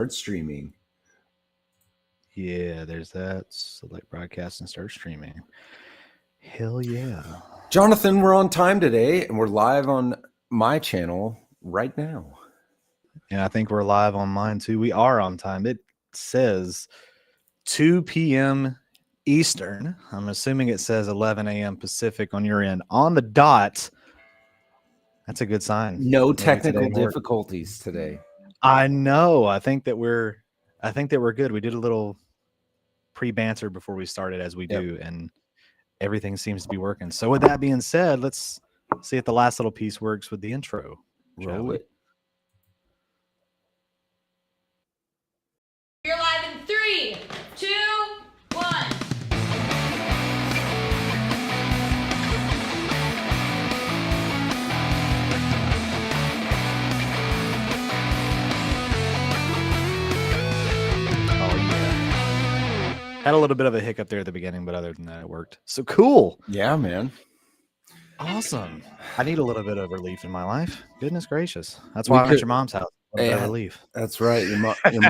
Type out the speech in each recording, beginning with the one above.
Start streaming. Yeah, there's that. Select broadcast and start streaming. Hell yeah. Johnathan, we're on time today, and we're live on my channel right now. And I think we're live on mine too. We are on time. It says 2 p.m. Eastern. I'm assuming it says 11 a.m. Pacific on your end. On the dot. That's a good sign. No technical difficulties today. I know. I think that we're good. We did a little pre-banter before we started, as we do, and everything seems to be working. So with that being said, let's see if the last little piece works with the intro. Roll it. You're live in 3, 2, 1. Had a little bit of a hiccup there at the beginning, but other than that, it worked. So cool. Yeah, man. Awesome. I need a little bit of relief in my life. Goodness gracious. That's why I'm at your mom's house. Relief. That's right. Your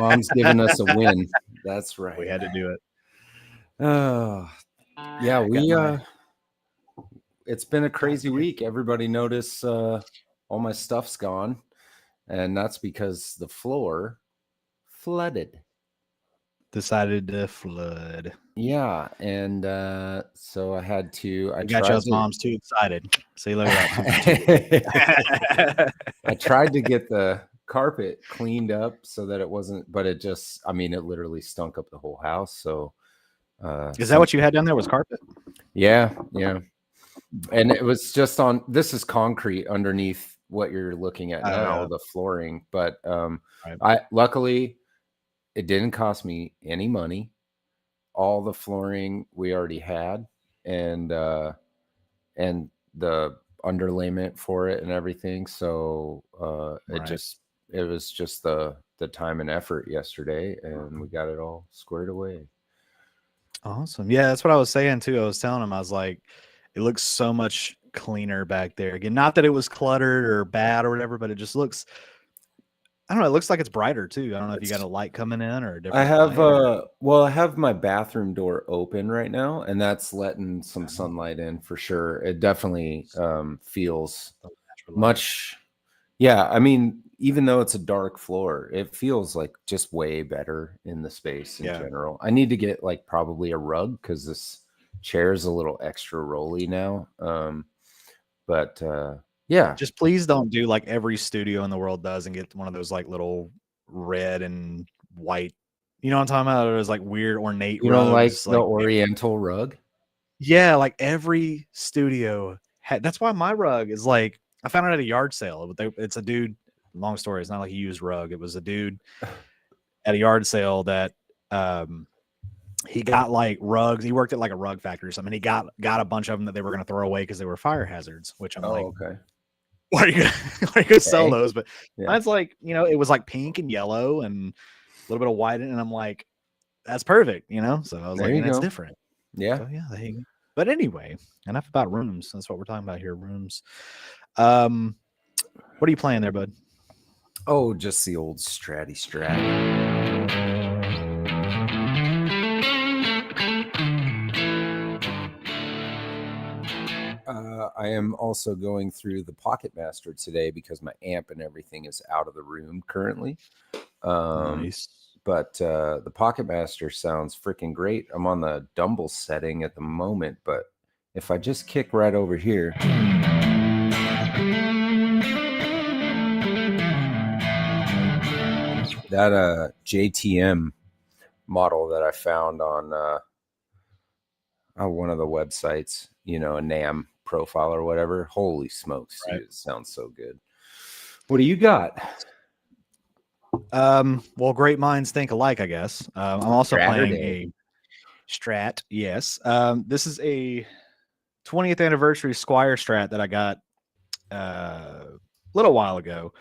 mom's giving us a win. That's right. We had to do it. Yeah, it's been a crazy week. Everybody notice all my stuff's gone, and that's because the floor flooded. Decided to flood. Yeah, and so I had to. I got your mom's too excited. See, look at that. I tried to get the carpet cleaned up so that it wasn't, but it just, I mean, it literally stunk up the whole house. So, is that what you had down there? Was carpet? Yeah, and it was just on. This is concrete underneath what you're looking at now, the flooring. But I luckily. It didn't cost me any money. All the flooring we already had, and the underlayment for it and everything. So it was just the time and effort yesterday, and we got it all squared away. Awesome. Yeah, that's what I was saying too. I was telling him, I was like, it looks so much cleaner back there. Again, not that it was cluttered or bad or whatever, but it just looks. I don't know. It looks like it's brighter too. I don't know if you got a light coming in or a different. I have my bathroom door open right now, and that's letting some sunlight in for sure. It definitely feels much. Yeah, I mean, even though it's a dark floor, it feels like just way better in the space in general. I need to get like probably a rug because this chair is a little extra rolly now. Yeah. Just please don't do like every studio in the world does and get one of those like little red and white. You know what I'm talking about? There's like weird ornate. You don't like the Oriental rug? Yeah, like every studio that's why my rug is like, I found it at a yard sale. It's a dude. Long story. It's not like a used rug. It was a dude at a yard sale that he got like rugs. He worked at like a rug factory or something. He got a bunch of them that they were going to throw away because they were fire hazards. Which I'm like, okay. Why are you gonna sell those? But mine's like, it was like pink and yellow and a little bit of white, and I'm like, that's perfect, So I was like, it's different. Yeah. So yeah, there you go. But anyway, enough about rooms. That's what we're talking about here. Rooms. What are you playing there, bud? Oh, just the old Strat. I am also going through the Pocket Master today because my amp and everything is out of the room currently. Nice. But the Pocket Master sounds freaking great. I'm on the Dumble setting at the moment, but if I just kick right over here. That JTM model that I found on one of the websites, a NAMM profile or whatever. Holy smokes, dude, it sounds so good. What do you got? Well, great minds think alike, I guess. I'm also playing a Strat. Yes. This is a 20th anniversary Squire Strat that I got a little while ago.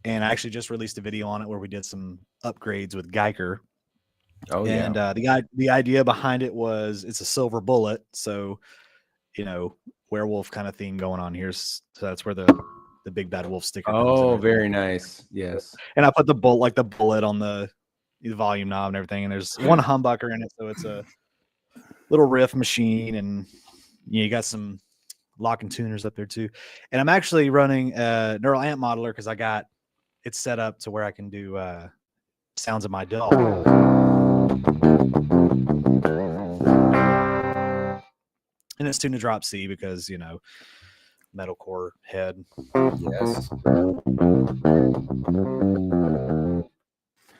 And I actually just released a video on it where we did some upgrades with Guyker. Oh, and the idea behind it was it's a silver bullet. So, werewolf kind of theme going on here. So that's where the the big bad wolf sticker. Oh, very nice. Yes. And I put the bullet on the volume knob and everything. And there's one humbucker in it, so it's a little riff machine, and you got some lock and tuners up there too. And I'm actually running a neural amp modeler because I got it set up to where I can do sounds of my dog. And it's tuned to drop C because, you know, metalcore head. Yes.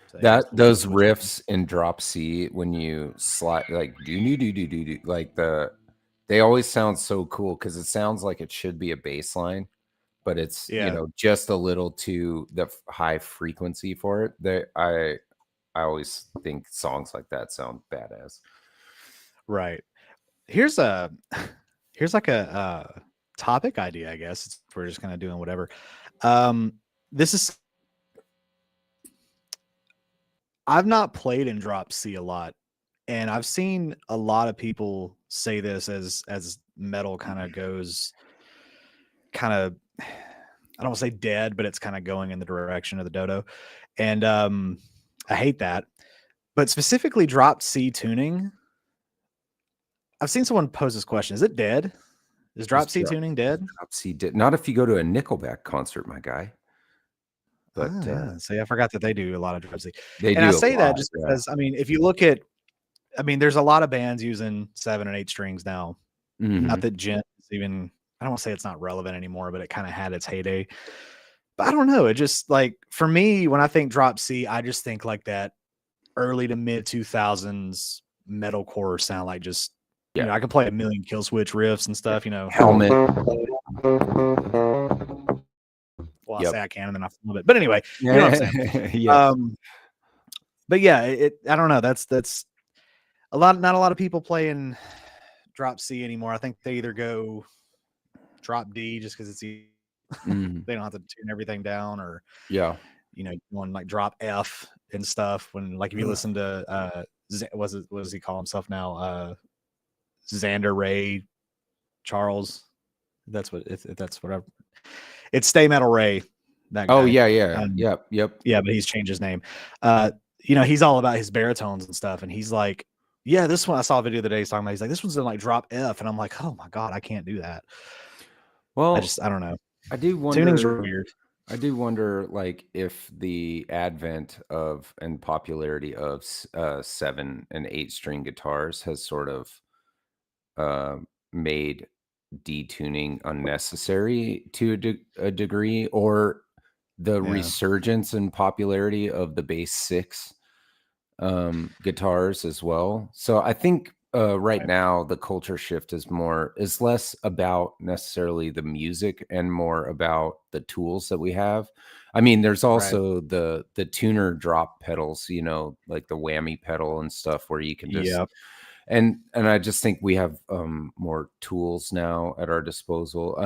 So, That those riffs in drop C when you slide like do like they always sound so cool because it sounds like it should be a bass line, but it's you know just a little too the high frequency for it. I always think songs like that sound badass. Right. Here's like a topic idea, I guess. We're just kind of doing whatever. This is I've not played in drop C a lot, and I've seen a lot of people say this as metal kind of goes kind of, I don't want to say dead, but it's kind of going in the direction of the dodo. And I hate that. But specifically drop C tuning, I've seen someone pose this question. Is it dead? Is drop C tuning dead? Drop C did not if you go to a Nickelback concert, my guy. But see, I forgot that they do a lot of drop C. They and do I say that just yeah. because, I mean, if you look at, I mean, there's a lot of bands using 7 and 8 strings now. Not that gent is even, I don't want to say it's not relevant anymore, but it kind of had its heyday. But I don't know. It just like, for me, when I think drop C, I just think like that early to mid 2000s metalcore sound, like just, you know, I can play a million kill switch riffs and stuff, you know. Helmet. Well, I say I can and then I flub it. But anyway, you know what I'm saying? Yes. But yeah, I don't know. That's not a lot of people playing drop C anymore. I think they either go drop D just because it's easy. They don't have to tune everything down, or you know, going like drop F and stuff. When like if you listen to what does he call himself now? Xander Ray Charles. That's what if that's whatever. It's Stay Metal Ray. That guy. Oh yeah. Yep. Yeah, but he's changed his name. You know, he's all about his baritones and stuff, and he's like, yeah, this one I saw a video the other day he's talking about. He's like, this one's in like drop F, and I'm like, oh my god, I can't do that. Well, I don't know. I do wonder. Tunings are weird. I do wonder, like, if the advent of and popularity of 7 and 8 string guitars has sort of made detuning unnecessary to a degree, or the resurgence and popularity of the bass 6 guitars as well. So I think right now the culture shift is less about necessarily the music and more about the tools that we have. I mean, there's also the tuner drop pedals, you know, like the whammy pedal and stuff where you can just and I just think we have more tools now at our disposal.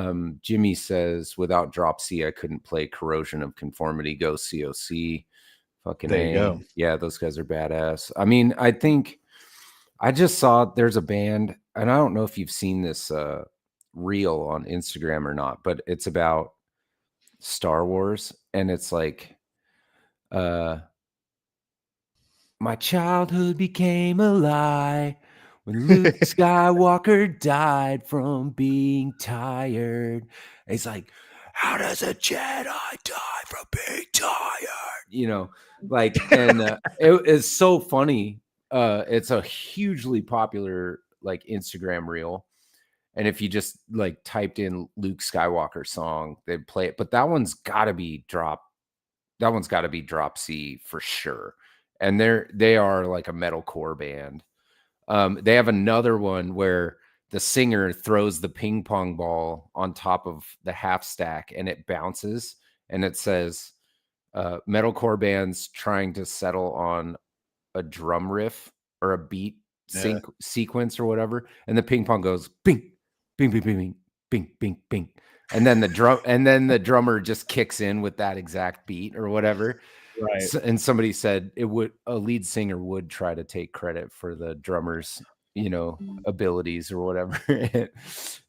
Jimmy says, without drop C, I couldn't play Corrosion of Conformity. Go COC. Fucking there you go. Yeah, those guys are badass. I mean, I think I just saw there's a band, and I don't know if you've seen this reel on Instagram or not, but it's about Star Wars, and it's like my childhood became a lie when Luke Skywalker died from being tired. And it's like, how does a Jedi die from being tired? You know, like, and it is so funny. It's a hugely popular like Instagram reel. And if you just like typed in Luke Skywalker song, they'd play it. But that one's gotta be drop C for sure. And they are like a metalcore band. They have another one where the singer throws the ping pong ball on top of the half stack and it bounces, and it says metalcore bands trying to settle on a drum riff or a beat sequence or whatever, and the ping pong goes bing bing bing bing bing bing bing, and then the drummer just kicks in with that exact beat or whatever. Right. And somebody said a lead singer would try to take credit for the drummer's abilities or whatever.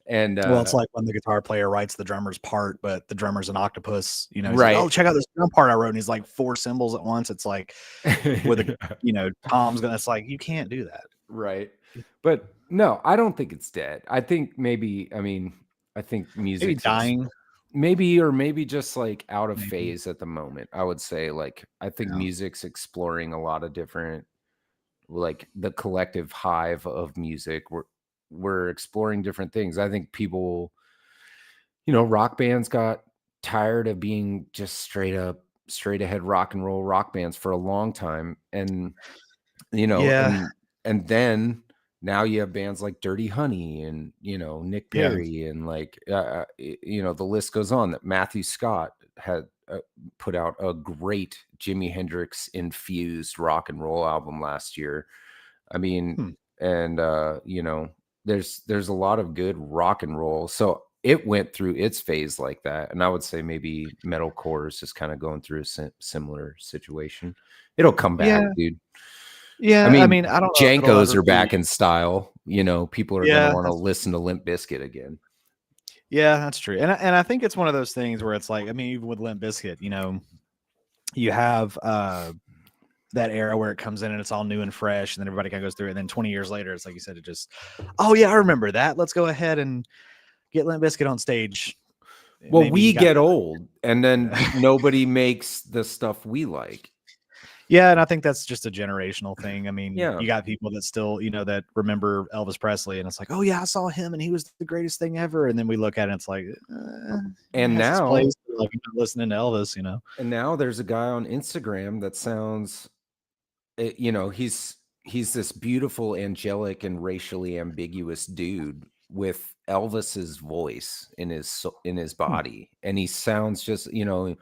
And Well, it's like when the guitar player writes the drummer's part, but the drummer's an octopus. He's like, right. "Oh, check out this drum part I wrote," and he's like 4 cymbals at once. It's like with a Tom's gonna. It's like you can't do that. Right. But no, I don't think it's dead. I think maybe, I think Maybe music's dying. maybe just like out of Maybe. phase at the moment. I would say, like, I think Yeah. music's exploring a lot of different, like, the collective hive of music. We're exploring different things. I think people, rock bands got tired of being just straight ahead rock and roll rock bands for a long time. And Yeah. and then now you have bands like Dirty Honey and Nick Yeah. Perry and like the list goes on. That Matthew Scott had put out a great Jimi Hendrix infused rock and roll album last year. I mean, and there's a lot of good rock and roll. So it went through its phase like that, and I would say maybe metalcore is just kind of going through a similar situation. It'll come back, dude. Yeah, I I don't know if it'll Jankos ever are back be- in style. People are Yeah, gonna want to that's- listen to Limp Bizkit again. Yeah, that's true. And I think it's one of those things where it's like, even with Limp Bizkit, you have that era where it comes in and it's all new and fresh, and then everybody kind of goes through it. And then 20 years later, it's like you said, it just, oh yeah, I remember that. Let's go ahead and get Limp Bizkit on stage. Well, Maybe we you got- get old, and then nobody makes the stuff we like. Yeah, and I think that's just a generational thing. Yeah. You got people that still, that remember Elvis Presley, and it's like, oh yeah, I saw him, and he was the greatest thing ever. And then we look at it, and it's like, And he has his now, place, like you're not listening to Elvis, And now there's a guy on Instagram that sounds, he's this beautiful, angelic, and racially ambiguous dude with Elvis's voice in his body, and he sounds just, no,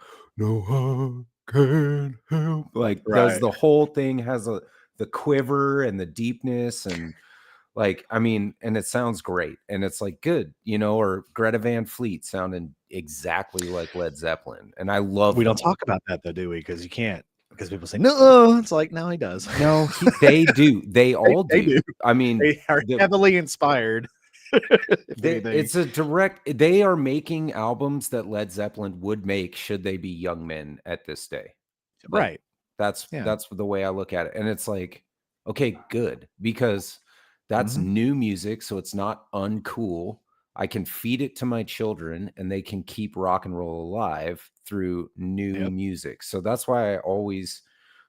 I can't help, like does the whole thing, has the quiver and the deepness, and like, and it sounds great, and it's like good, or Greta Van Fleet sounding exactly like Led Zeppelin, and I love. We don't talk about that though, do we? Because you can't. Because people say no. It's like no, he does. No, they do. They all do. They do. They are heavily inspired. It's a direct. They are making albums that Led Zeppelin would make should they be young men at this day. Like, right. That's the way I look at it, and it's like, okay, good, because that's new music, so it's not uncool. I can feed it to my children, and they can keep rock and roll alive through new music. So that's why I always,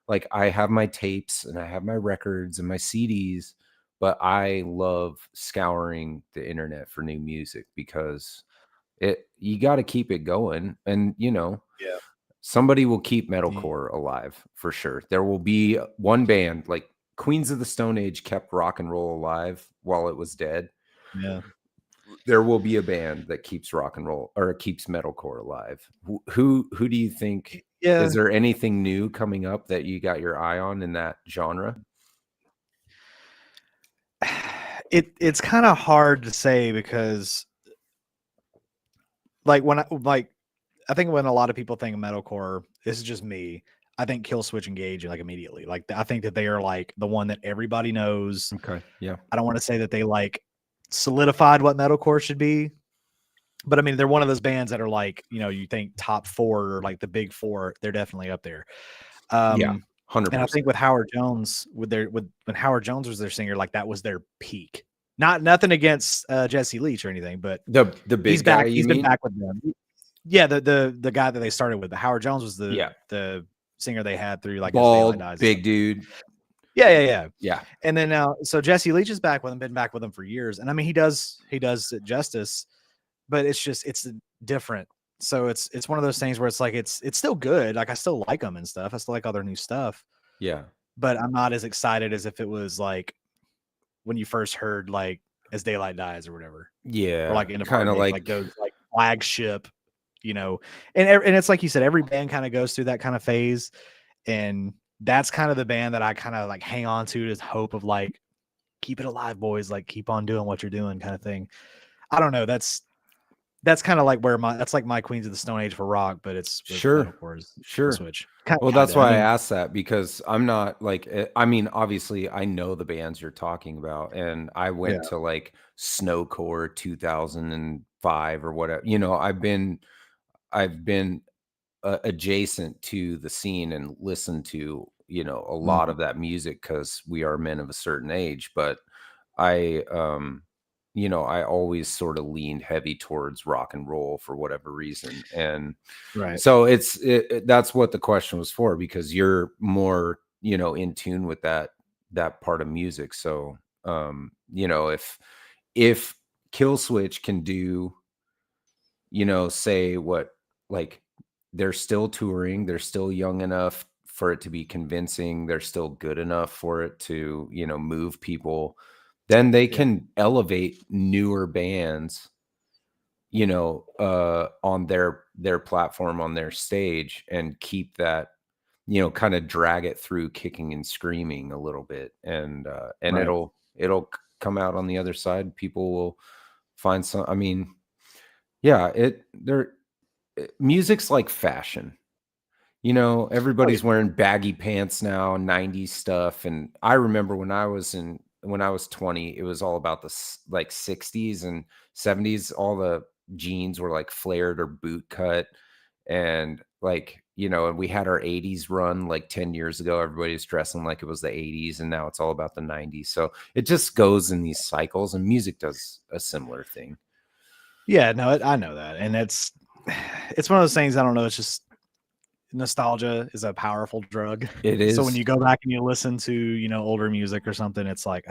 like, I have my tapes and I have my records and my CDs, but I love scouring the internet for new music because you got to keep it going. And, somebody will keep metalcore alive for sure. There will be one band, like Queens of the Stone Age kept rock and roll alive while it was dead. Yeah. There will be a band that keeps rock and roll or keeps metalcore alive. Who do you think? Yeah. Is there anything new coming up that you got your eye on in that genre? It's kind of hard to say because, like, I think when a lot of people think of metalcore, this is just me. I think Killswitch Engage like immediately. Like, I think that they are like the one that everybody knows. Okay. Yeah. I don't want to say that they like solidified what metalcore should be, but they're one of those bands that are like, you think top 4 or like the big 4, they're definitely up there. 100%. And I think with Howard Jones, when Howard Jones was their singer, like that was their peak. Nothing against Jesse Leach or anything, but the big he's guy, back. He's been back with them. Yeah, the guy that they started with, but Howard Jones was the singer they had through like bald big dude. Yeah. And then now, so Jesse Leach is back with him, been back with him for years, and he does it justice, but it's different. So it's one of those things where it's like it's still good. Like I still like them and stuff. I still like all their new stuff. Yeah, but I'm not as excited as if it was like when you first heard like As Daylight Dies or whatever. Yeah, or like kind of like those like flagship, and it's like you said, every band kind of goes through that kind of phase, and that's kind of the band that I kind of like hang on to hope of like keep it alive, boys, like keep on doing what you're doing kind of thing. I don't know. That's that's kind of like where that's like my Queens of the Stone Age for rock, but it's with Sure. metalcore is Sure. Switch. Well, that's why I asked that, because I'm not like, I mean, obviously I know the bands you're talking about, and I went to like Snowcore 2005 or whatever. You know, I've been adjacent to the scene and listened to, you know, a lot of that music because we are men of a certain age. But I, you know, I always sort of leaned heavy towards rock and roll for whatever reason. And right. so that's what the question was for, because you're more, you know, in tune with that part of music. So, you know, if Kill Switch can do, you know, say what, like, they're still touring, they're still young enough for it to be convincing, they're still good enough for it to, you know, move people, then they can elevate newer bands, you know, on their platform, on their stage, and keep that, you know, kind of drag it through kicking and screaming a little bit, and Right. it'll come out on the other side. People will find some, I mean, yeah, music's like fashion. You know, everybody's wearing baggy pants now, 90s stuff. And I remember when I was 20, it was all about the like 60s and 70s. All the jeans were like flared or boot cut. And like, you know, and we had our 80s run like 10 years ago. Everybody's dressing like it was the 80s, and now it's all about the 90s. So it just goes in these cycles, and music does a similar thing. Yeah, no, I know that. And it's one of those things, I don't know, it's just nostalgia is a powerful drug. It is. So when you go back and you listen to, you know, older music or something, it's like,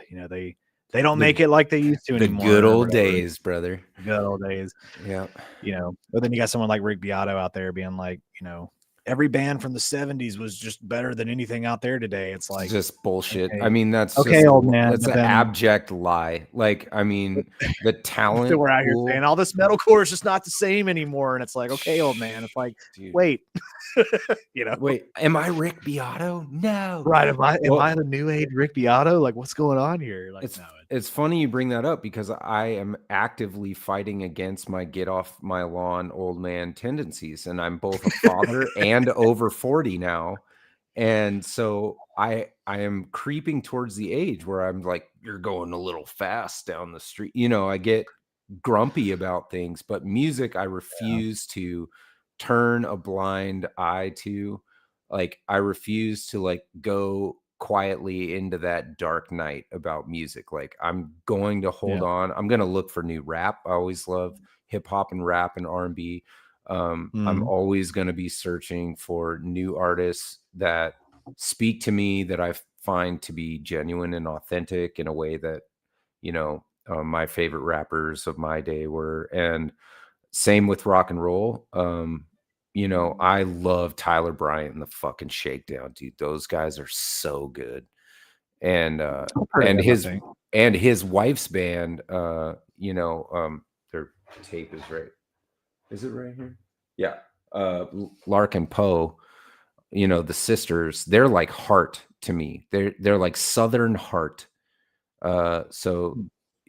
you know, they don't make it like they used to anymore. The good old days, brother. Good old days. Yeah. You know, but then you got someone like Rick Beato out there being like, you know, every band from the 70s was just better than anything out there today. It's like just bullshit. okay. I mean, that's okay, just, old man. that's an abject lie. Like, I mean, the talent. We're out here saying all this metalcore is just not the same anymore, and it's like, okay, old man. It's like, dude, wait, you know, wait, am I Rick Beato? No, right? Am I the new age Rick Beato? Like, what's going on here? Like, it's funny you bring that up, because I am actively fighting against my get off my lawn old man tendencies, and I'm both a father and over 40 now. And so I am creeping towards the age where I'm like, you're going a little fast down the street. You know, I get grumpy about things, but music, I refuse to turn a blind eye to. Like, I refuse to like go quietly into that dark night about music. Like, I'm going to hold on. I'm going to look for new rap. I always love hip hop and rap and R&B. I'm always going to be searching for new artists that speak to me, that I find to be genuine and authentic in a way that, you know, my favorite rappers of my day were. And same with rock and roll. You know, I love Tyler Bryant and the fucking Shakedown, dude. Those guys are so good. And his wife's band, you know, their tape is right. Is it right here? Yeah. Lark and Poe, you know, the sisters, they're like Heart to me. They're like Southern Heart. So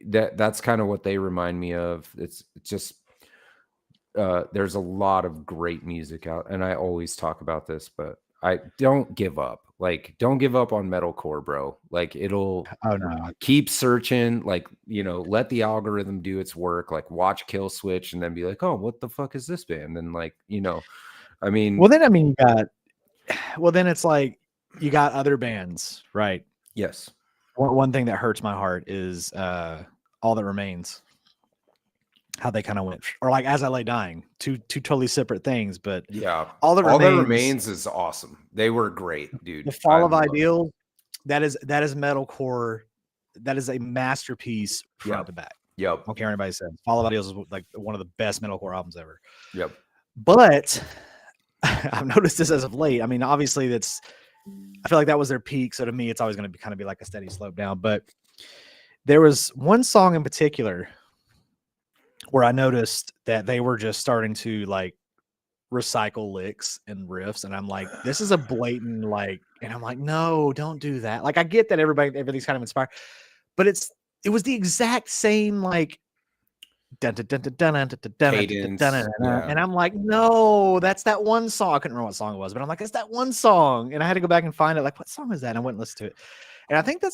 that's kind of what they remind me of. It's just there's a lot of great music out, and I always talk about this, but I don't give up. Like, don't give up on metalcore, bro. Like, it'll keep searching. Like, you know, let the algorithm do its work. Like, watch Kill Switch and then be like, oh, what the fuck is this band? And like, you know, I mean, then it's like you got other bands, right? Yes. One thing that hurts my heart is All That Remains. How they kind of went, or like As I Lay Dying, two totally separate things, but yeah, All That Remains is awesome. They were great, dude. The Fall of Ideal, that is metalcore. That is a masterpiece front to back. Yep. I don't care what anybody says. Fall of Ideal is like one of the best metalcore albums ever. Yep. But I've noticed this as of late. I mean, obviously I feel like that was their peak. So to me, it's always going to kind of be like a steady slope down. But there was one song in particular where I noticed that they were just starting to like recycle licks and riffs. And I'm like, this is a blatant, like, and I'm like, no, don't do that. Like, I get that everything's kind of inspired, but it was the exact same, like, Cadence, yeah. And I'm like, no, that's that one song. I couldn't remember what song it was, but I'm like, it's that one song. And I had to go back and find it. Like, what song is that? And I went and listened to it. And I think that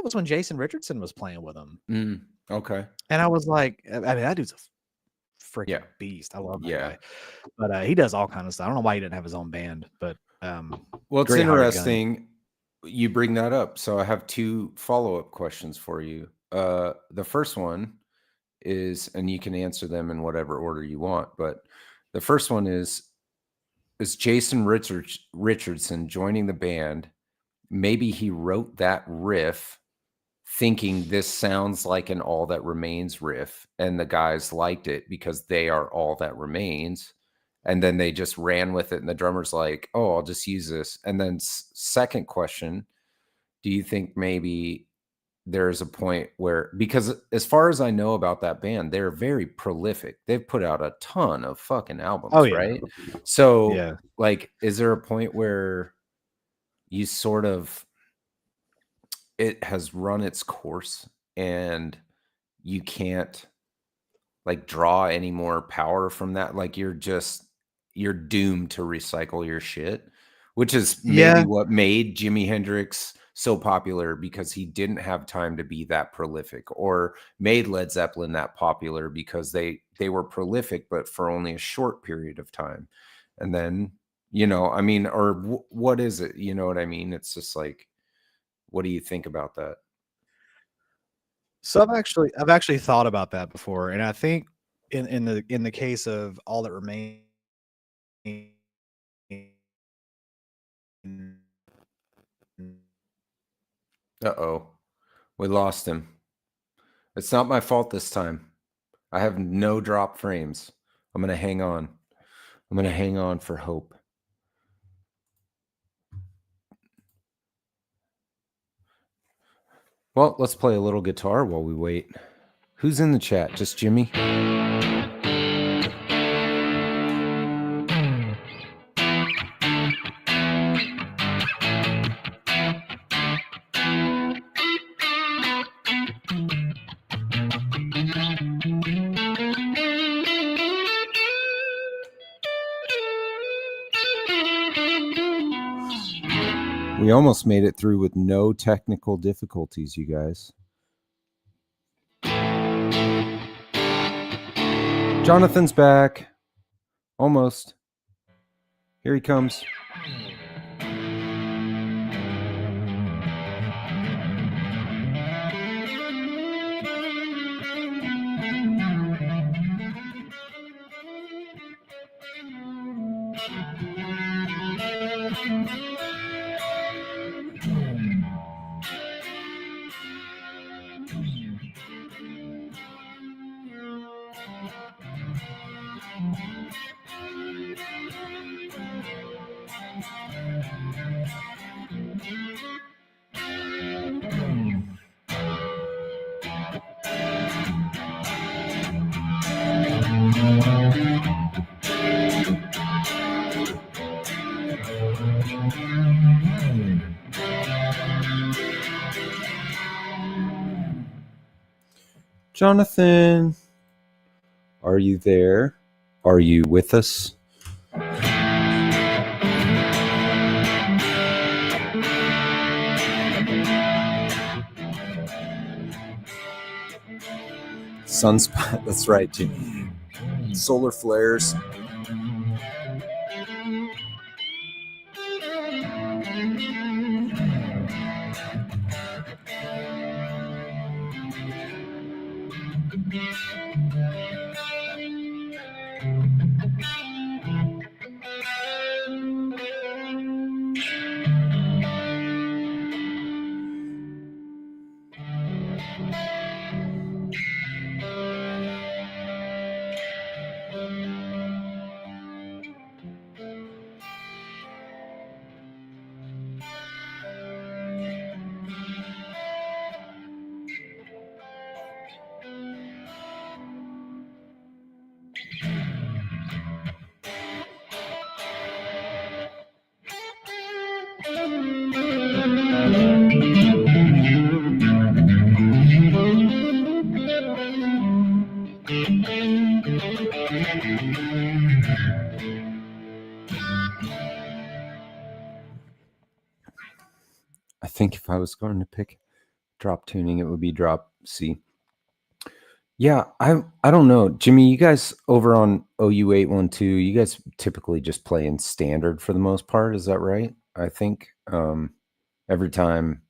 was when Jason Richardson was playing with him. Okay. And I was like, I mean, that dude's a freaking Yeah. beast. I love that Yeah. guy. But he does all kinds of stuff. I don't know why he didn't have his own band, but well, it's interesting you bring that up. So I have 2 follow-up questions for you. The first one is, and you can answer them in whatever order you want, but the first one is Jason Richardson joining the band? Maybe he wrote that riff thinking this sounds like an All That Remains riff, and the guys liked it because they are All That Remains, and then they just ran with it, and the drummer's like, oh, I'll just use this. And then second question, do you think maybe there's a point where, because as far as I know about that band, they're very prolific. They've put out a ton of fucking albums, right? So like, is there a point where you sort of, it has run its course and you can't like draw any more power from that? Like you're doomed to recycle your shit, which is maybe what made Jimi Hendrix so popular, because he didn't have time to be that prolific, or made Led Zeppelin that popular because they were prolific, but for only a short period of time. And then, you know, I mean, or what is it? You know what I mean? It's just like, what do you think about that? So I've actually thought about that before, and I think in the case of All That Remains, we lost him. It's not my fault this time. I have no drop frames. I'm gonna hang on. I'm gonna hang on for hope. Well, let's play a little guitar while we wait. Who's in the chat? Just Jimmy? We almost made it through with no technical difficulties, you guys. Jonathan's back. Almost. Here he comes. Jonathan, are you there? Are you with us? Sunspot, that's right, Jimmy. Solar flares. I think if I was going to pick drop tuning, it would be drop C. Yeah, I don't know. Jimmy, you guys over on OU812, you guys typically just play in standard for the most part. Is that right? I think every time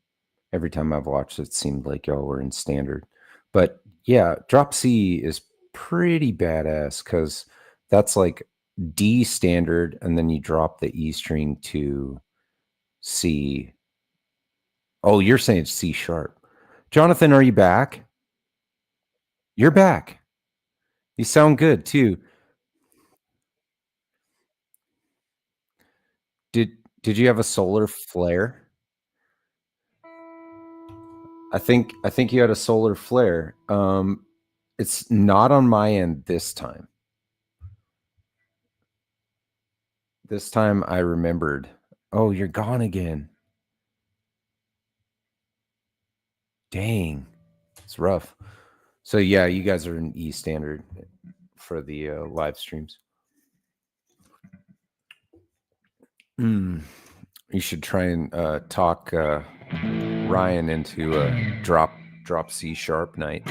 I've watched it seemed like y'all were in standard. But yeah, drop C is pretty badass because that's like D standard, and then you drop the E string to C. Oh, you're saying it's C sharp. Johnathan, are you back? You're back. You sound good too. Did you have a solar flare? I think you had a solar flare. It's not on my end this time. This time I remembered. Oh, you're gone again. Dang. It's rough. So yeah, you guys are in E standard for the live streams. You should try and talk Ryan into a drop C sharp night.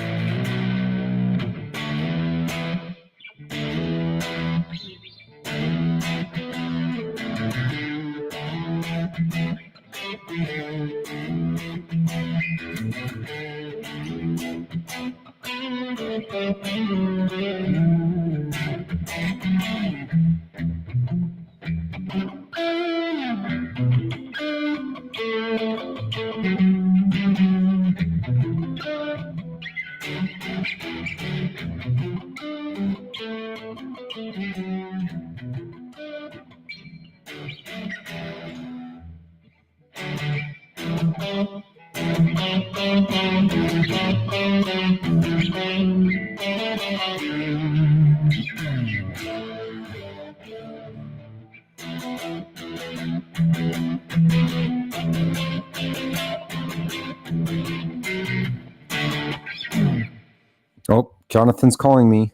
Oh, Jonathan's calling me.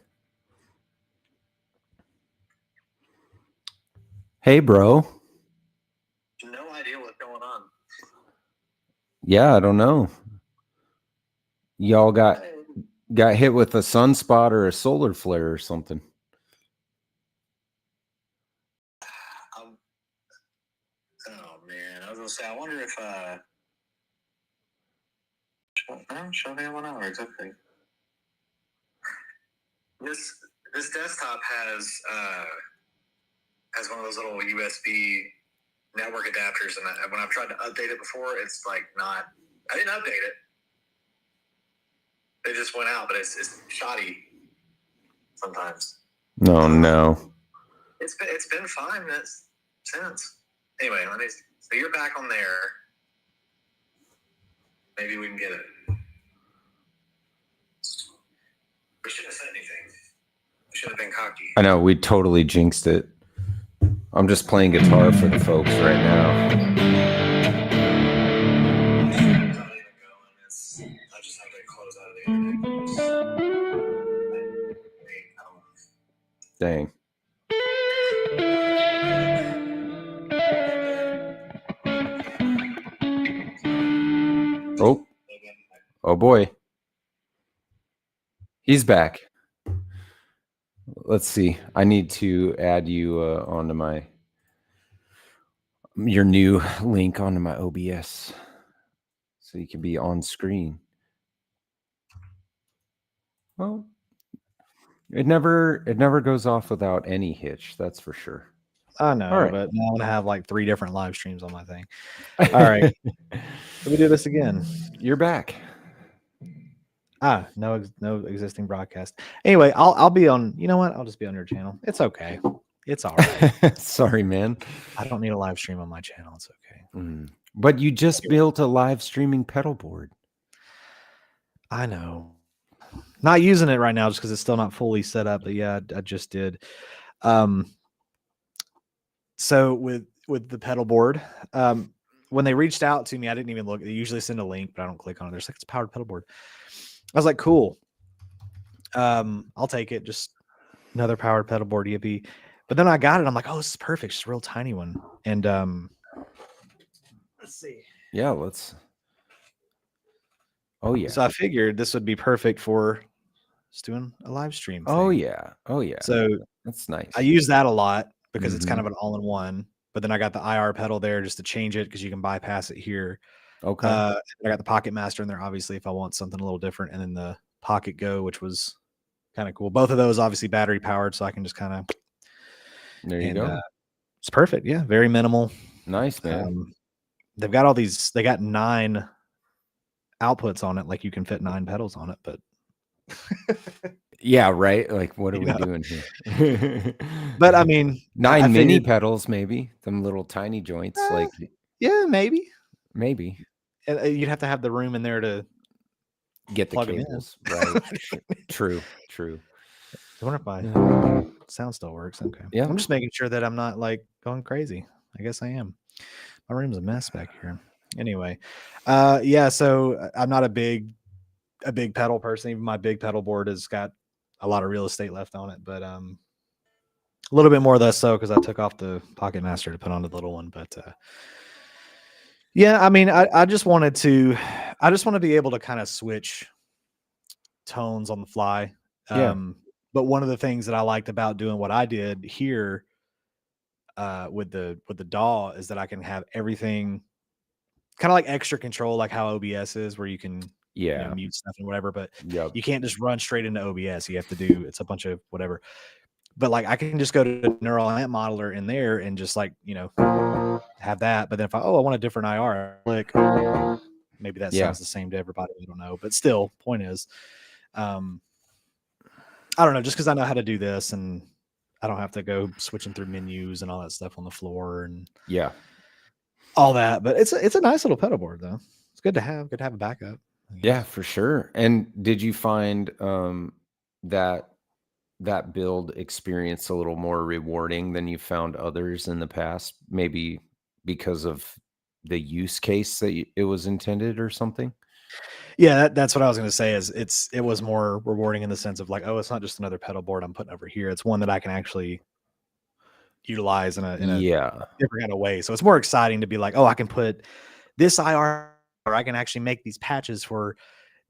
Hey, bro. No idea what's going on. Yeah, I don't know. Y'all got hit with a sunspot or a solar flare or something. Oh man, I was gonna say, I wonder if show me 1 hour exactly. This desktop has one of those little USB network adapters, and when I've tried to update it before, it's like not. I didn't update it. It just went out, but it's shoddy sometimes. No. It's been fine since. Anyway, so you're back on there. Maybe we can get it. We shouldn't have said anything. We should have been cocky. I know, we totally jinxed it. I'm just playing guitar for the folks right now. I just have to close out of the internet. Dang. Oh boy. He's back. Let's see. I need to add you onto your new link onto my OBS so you can be on screen. Well, it never goes off without any hitch, that's for sure. I know, All right. but now I'm gonna have like 3 different live streams on my thing. All right. Let me do this again. You're back. No existing broadcast. Anyway, I'll be on. You know what? I'll just be on your channel. It's okay. It's all right. Sorry, man. I don't need a live stream on my channel. It's okay. But you just built a live streaming pedal board. I know. Not using it right now just because it's still not fully set up. But yeah, I just did. So with the pedal board, when they reached out to me, I didn't even look. They usually send a link, but I don't click on it. There's like, it's a powered pedal board. I was like, cool. I'll take it. Just another powered pedal board, yippee. But then I got it. I'm like, oh, this is perfect. It's a real tiny one. And let's see. Yeah, let's. Oh yeah. So I figured this would be perfect for just doing a live stream Oh thing. yeah. Oh yeah. So That's nice. I use that a lot because it's kind Mhm. of an all-in-one. But then I got the IR pedal there just to change it because you can bypass it here. Okay. I got the Pocket Master in there, obviously, if I want something a little different, and then the Pocket Go, which was kind of cool. Both of those obviously battery powered, so I can just kind of There you go. it's perfect. Yeah, very minimal. Nice, man. They've got all these. They got 9 outputs on it, like you can fit 9 pedals on it, but Yeah, right. Like, what are we Yeah. doing here? but I mean, 9 I mini figured, pedals, maybe them little tiny joints. Like, yeah, maybe maybe you'd have to have the room in there to get the plug 'em in. cables. Right. True. True. I wonder if my sound still works. Okay. Yeah. I'm just making sure that I'm not like going crazy. I guess I am. My room's a mess back here. Anyway, yeah. So I'm not a big pedal person. Even my big pedal board has got a lot of real estate left on it, but a little bit more less so because I took off the Pocket Master to put onto the little one. But yeah, I mean, I just want to be able to kind of switch tones on the fly. Yeah. But one of the things that I liked about doing what I did here with the DAW is that I can have everything kind of like extra control, like how OBS is, where you can Yeah. mute stuff and whatever. But Yep. you can't just run straight into OBS. You have to do it's a bunch of whatever. But like I can just go to Neural Amp Modeler in there and just like have that. But then if I want a different IR, click. Maybe that Yeah. sounds the same to everybody. I don't know. But still, point is, I don't know, just because I know how to do this and I don't have to go switching through menus and all that stuff on the floor and Yeah. all that. But it's a nice little pedal board though. It's good to have a backup. Yeah, for sure. And did you find that build experience a little more rewarding than you found others in the past? Maybe because of the use case that it was intended or something? Yeah, that's what I was going to say. Is it was more rewarding in the sense of like, oh, it's not just another pedal board I'm putting over here. It's one that I can actually utilize in a Yeah. different kind of way. So it's more exciting to be like, oh, I can put this IR, or I can actually make these patches for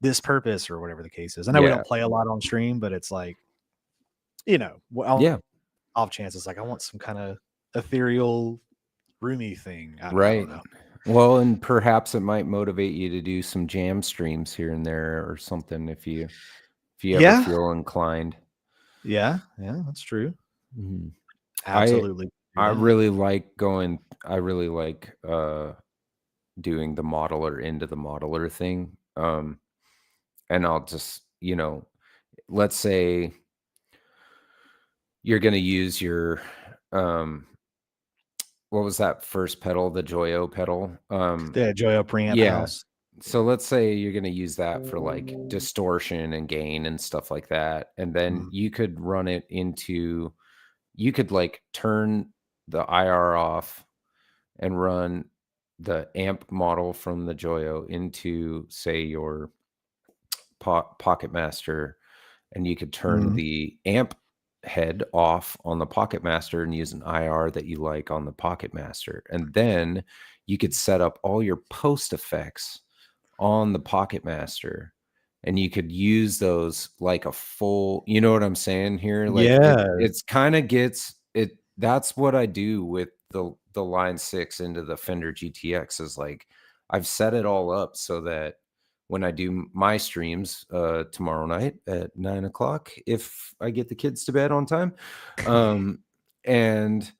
this purpose, or whatever the case is. I know we Yeah. don't play a lot on stream, but it's like, Yeah. off chances, like I want some kind of ethereal, roomy thing. I Right. don't know. Well, and perhaps it might motivate you to do some jam streams here and there or something if you ever Yeah. feel inclined. Yeah, that's true. Mhm. Absolutely. I really like doing the modeler into the modeler thing. And I'll just, let's say you're going to use your, what was that first pedal, the Joyo pedal? Yeah, Joyo preamp yeah. house. So let's say you're going to use that for like distortion and gain and stuff like that. And then you could run it into, you could like turn the IR off and run the amp model from the Joyo into, say, your Pocket Master, and you could turn the amp head off on the Pocket Master and use an IR that you like on the Pocket Master. And then you could set up all your post effects on the Pocket Master, and you could use those like a full, you know what I'm saying here? Like it's kind of gets it. That's what I do with the Line 6 into the Fender GTX is like, I've set it all up so that when I do my streams tomorrow night at 9:00, if I get the kids to bed on time, and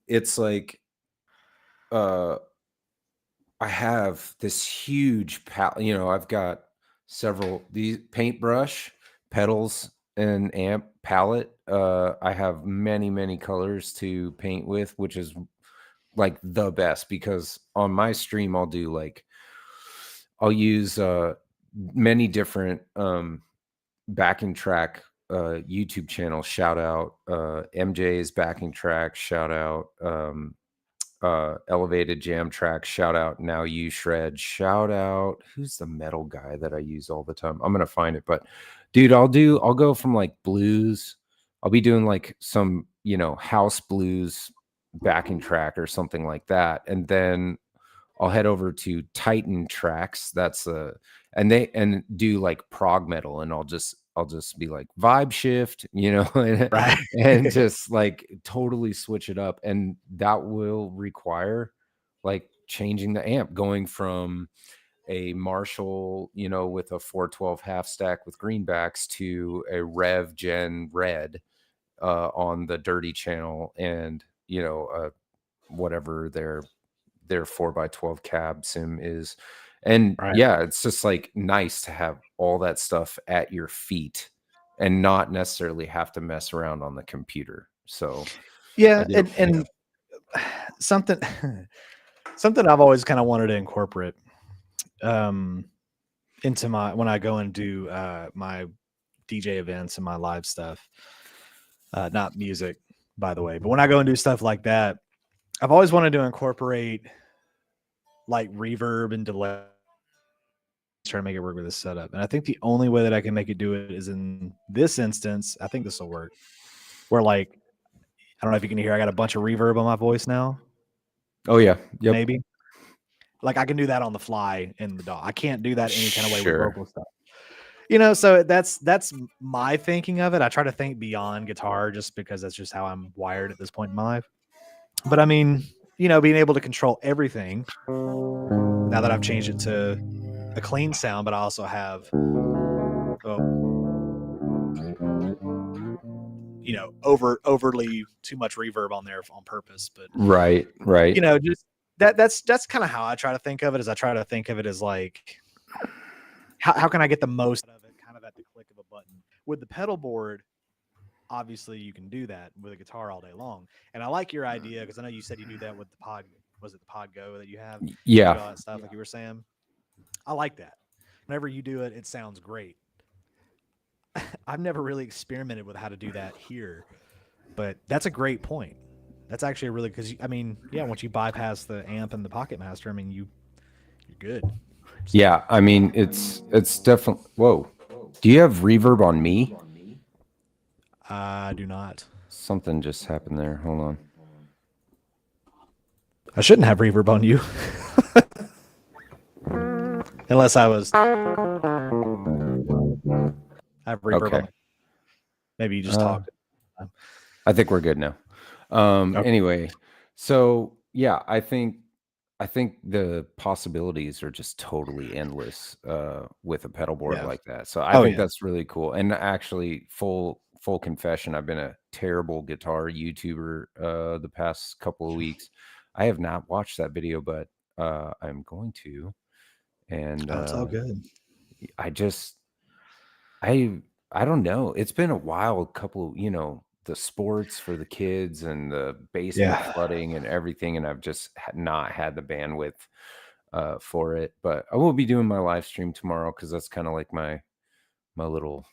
it's like, I have this huge I've got several these paintbrush pedals and amp palette. I have many colors to paint with, which is like the best because on my stream I'll use many different backing track YouTube channels. Shout out MJ's backing track, shout out Elevated Jam Track, shout out Now You Shred, shout out who's the metal guy that I use all the time. I'm gonna find it, but dude, I'll go from like blues. I'll be doing like some house blues backing track or something like that, and then I'll head over to Titan Tracks. That's and do like prog metal, and I'll just be like vibe shift, and, Right. and just like totally switch it up, and that will require like changing the amp, going from a Marshall, with a 412 half stack with greenbacks to a Rev Gen Red on the dirty channel, and whatever their 4x12 cab sim is. And Right. yeah, it's just like nice to have all that stuff at your feet and not necessarily have to mess around on the computer. So Yeah, I do, and something I've always kind of wanted to incorporate into when I go and do my DJ events and my live stuff. Not music, by the way, but when I go and do stuff like that, I've always wanted to incorporate like reverb and delay, trying to make it work with this setup. And I think the only way that I can make it do it is in this instance. I think this will work. Where like, I don't know if you can hear, I got a bunch of reverb on my voice now. Oh yeah. Yep. Maybe. Like I can do that on the fly in the DAW. I can't do that any kind of way with vocal stuff. So that's my thinking of it. I try to think beyond guitar just because that's just how I'm wired at this point in my life. But I mean, being able to control everything now that I've changed it to a clean sound, but I also have overly too much reverb on there on purpose. But right. Just that's kind of how I try to think of it. Is I try to think of it as like, how can I get the most out of it kind of at the click of a button? With the pedal board, obviously you can do that with a guitar all day long. And I like your idea because I know you said you do that with the Pod. Was it the Pod Go that you have? Yeah. All that stuff like you were saying. I like that. Whenever you do it, it sounds great. I've never really experimented with how to do that here, but that's a great point. That's actually because once you bypass the amp and the Pocket Master, you're good. So, yeah, it's definitely. Whoa, do you have reverb on me? I do not. Something just happened there. Hold on. I shouldn't have reverb on you. Unless I was. I have reverb on me. Maybe you just talked. I think we're good now. Okay. Anyway, so yeah, I think the possibilities are just totally endless with a pedal board like that. So I think that's really cool. And actually, full confession, I've been a terrible guitar YouTuber the past couple of weeks. I have not watched that video, but I'm going to. And that's all good. I don't know. It's been a while. Couple, the sports for the kids and the basement flooding and everything, and I've just not had the bandwidth for it. But I will be doing my live stream tomorrow because that's kind of like my little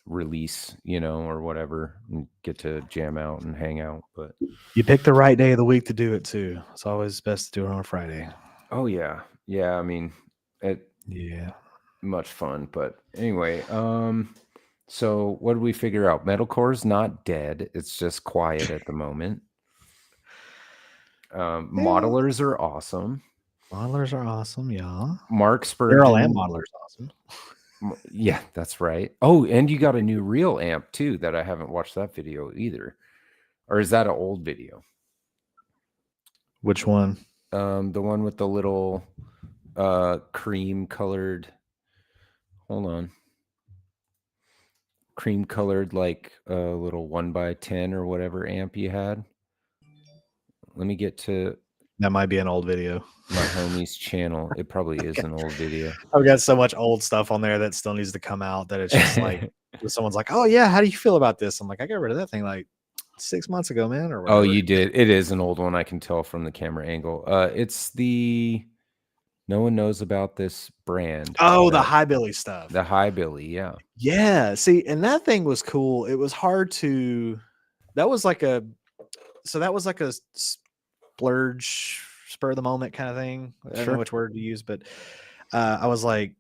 release, or whatever, and get to jam out and hang out. But you picked the right day of the week to do it too. It's always best to do it on a Friday. Oh yeah. Much fun. But anyway, so what did we figure out? Metalcore's not dead. It's just quiet at the moment. Modelers are awesome. Modelers are awesome, yeah. Mark Spurgeon. Barrel amp modelers awesome. Yeah, that's right. Oh, and you got a new real amp too that I haven't watched that video either. Or is that an old video? Which one? The one with the little cream colored. Hold on. Cream colored, like a little 1x10 or whatever amp you had. Let me get to. That might be an old video. My homie's channel. It probably is an old video. I've got so much old stuff on there that still needs to come out that it's just like someone's like, "Oh yeah, how do you feel about this?" I'm like, "I got rid of that thing like 6 months ago, man." Or whatever. Oh, you did. It is an old one. I can tell from the camera angle. It's the. No one knows about this brand. Oh, the High-Billy stuff. The High-Billy, yeah. Yeah. See, and that thing was cool. It was hard to. That was like a splurge, spur of the moment kind of thing. I don't know which word to use, but I was like,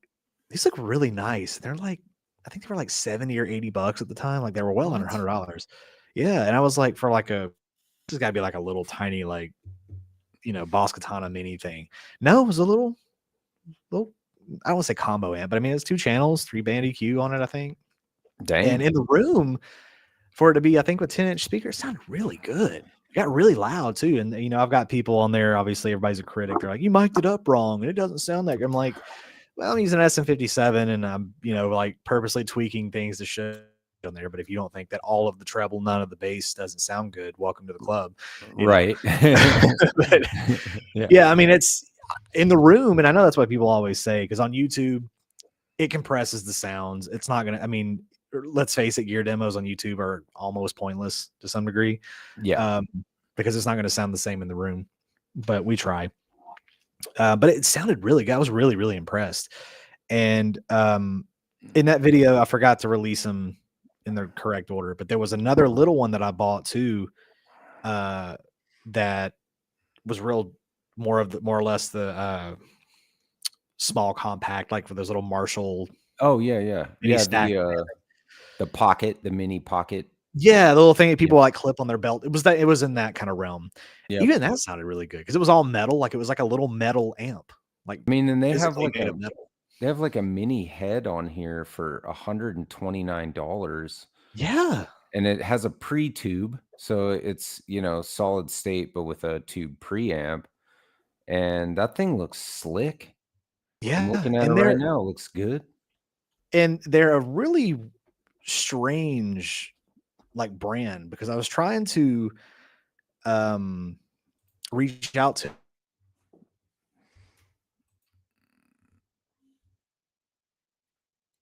these look really nice. They're like, I think they were like $70 or $80 at the time. Like they were well under $100. Yeah. And I was like, for like this has got to be like a little tiny, like Boss Katana Mini thing. No, it was a little, I don't want to say combo amp, but I mean, it's 2 channels, 3 band EQ on it, I think. Dang. And in the room, for it to be, I think, with 10-inch speakers, it sounded really good. It got really loud too. And I've got people on there. Obviously, everybody's a critic. They're like, "You mic'd it up wrong, and it doesn't sound that good." I'm like, "Well, I'm using an SM57, and I'm like purposely tweaking things to show on there. But if you don't think that all of the treble, none of the bass doesn't sound good, welcome to the club." Right. But, yeah, I mean, it's in the room, and I know that's what people always say, because on YouTube, it compresses the sounds. It's not gonna. I mean, let's face it, gear demos on YouTube are almost pointless to some degree. Yeah. Because it's not going to sound the same in the room, but we try. But it sounded really good. I was really, really impressed. And in that video, I forgot to release them in the correct order, but there was another little one that I bought too, that was more or less the small compact, like for those little Marshall. Oh yeah. The pocket, the mini pocket. Yeah, the little thing that people like clip on their belt. It was in that kind of realm. Yep. Even that sounded really good because it was all metal. Like it was like a little metal amp. Like, I mean, and they have physically like made of metal. they have like a mini head on here for $129. Yeah. And it has a pre-tube, so it's solid state, but with a tube preamp. And that thing looks slick. Yeah. I'm looking at it right now. It looks good. And they're a really strange like brand, because I was trying to reach out to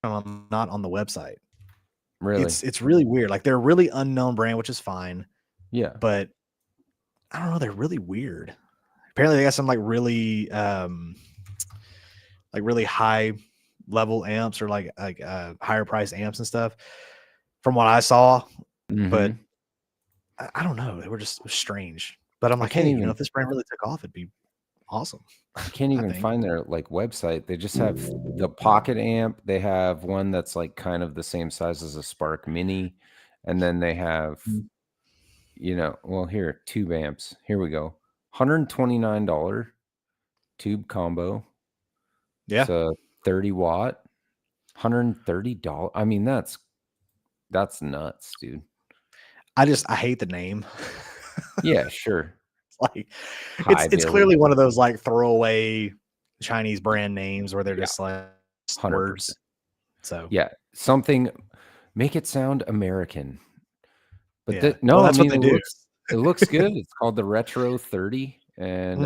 I'm not on the website. Really? It's really weird. Like they're a really unknown brand, which is fine. Yeah. But I don't know, they're really weird. Apparently they got some like really high level amps, or like higher price amps and stuff from what I saw. But I don't know. They were just strange. But I'm like, hey, if this brand really took off, it'd be awesome. I can't even find their like website. They just have the pocket amp. They have one that's like kind of the same size as a Spark Mini. And then they have, well, here, tube amps. Here we go. $129 tube combo. Yeah. It's a 30 watt, $130. I mean, that's nuts, dude. I hate the name. Yeah, sure. Like it's clearly one of those like throwaway Chinese brand names where they're just like 100%. Words. So yeah, something, make it sound American. But yeah. that's what they do. It looks good. It's called the Retro 30, and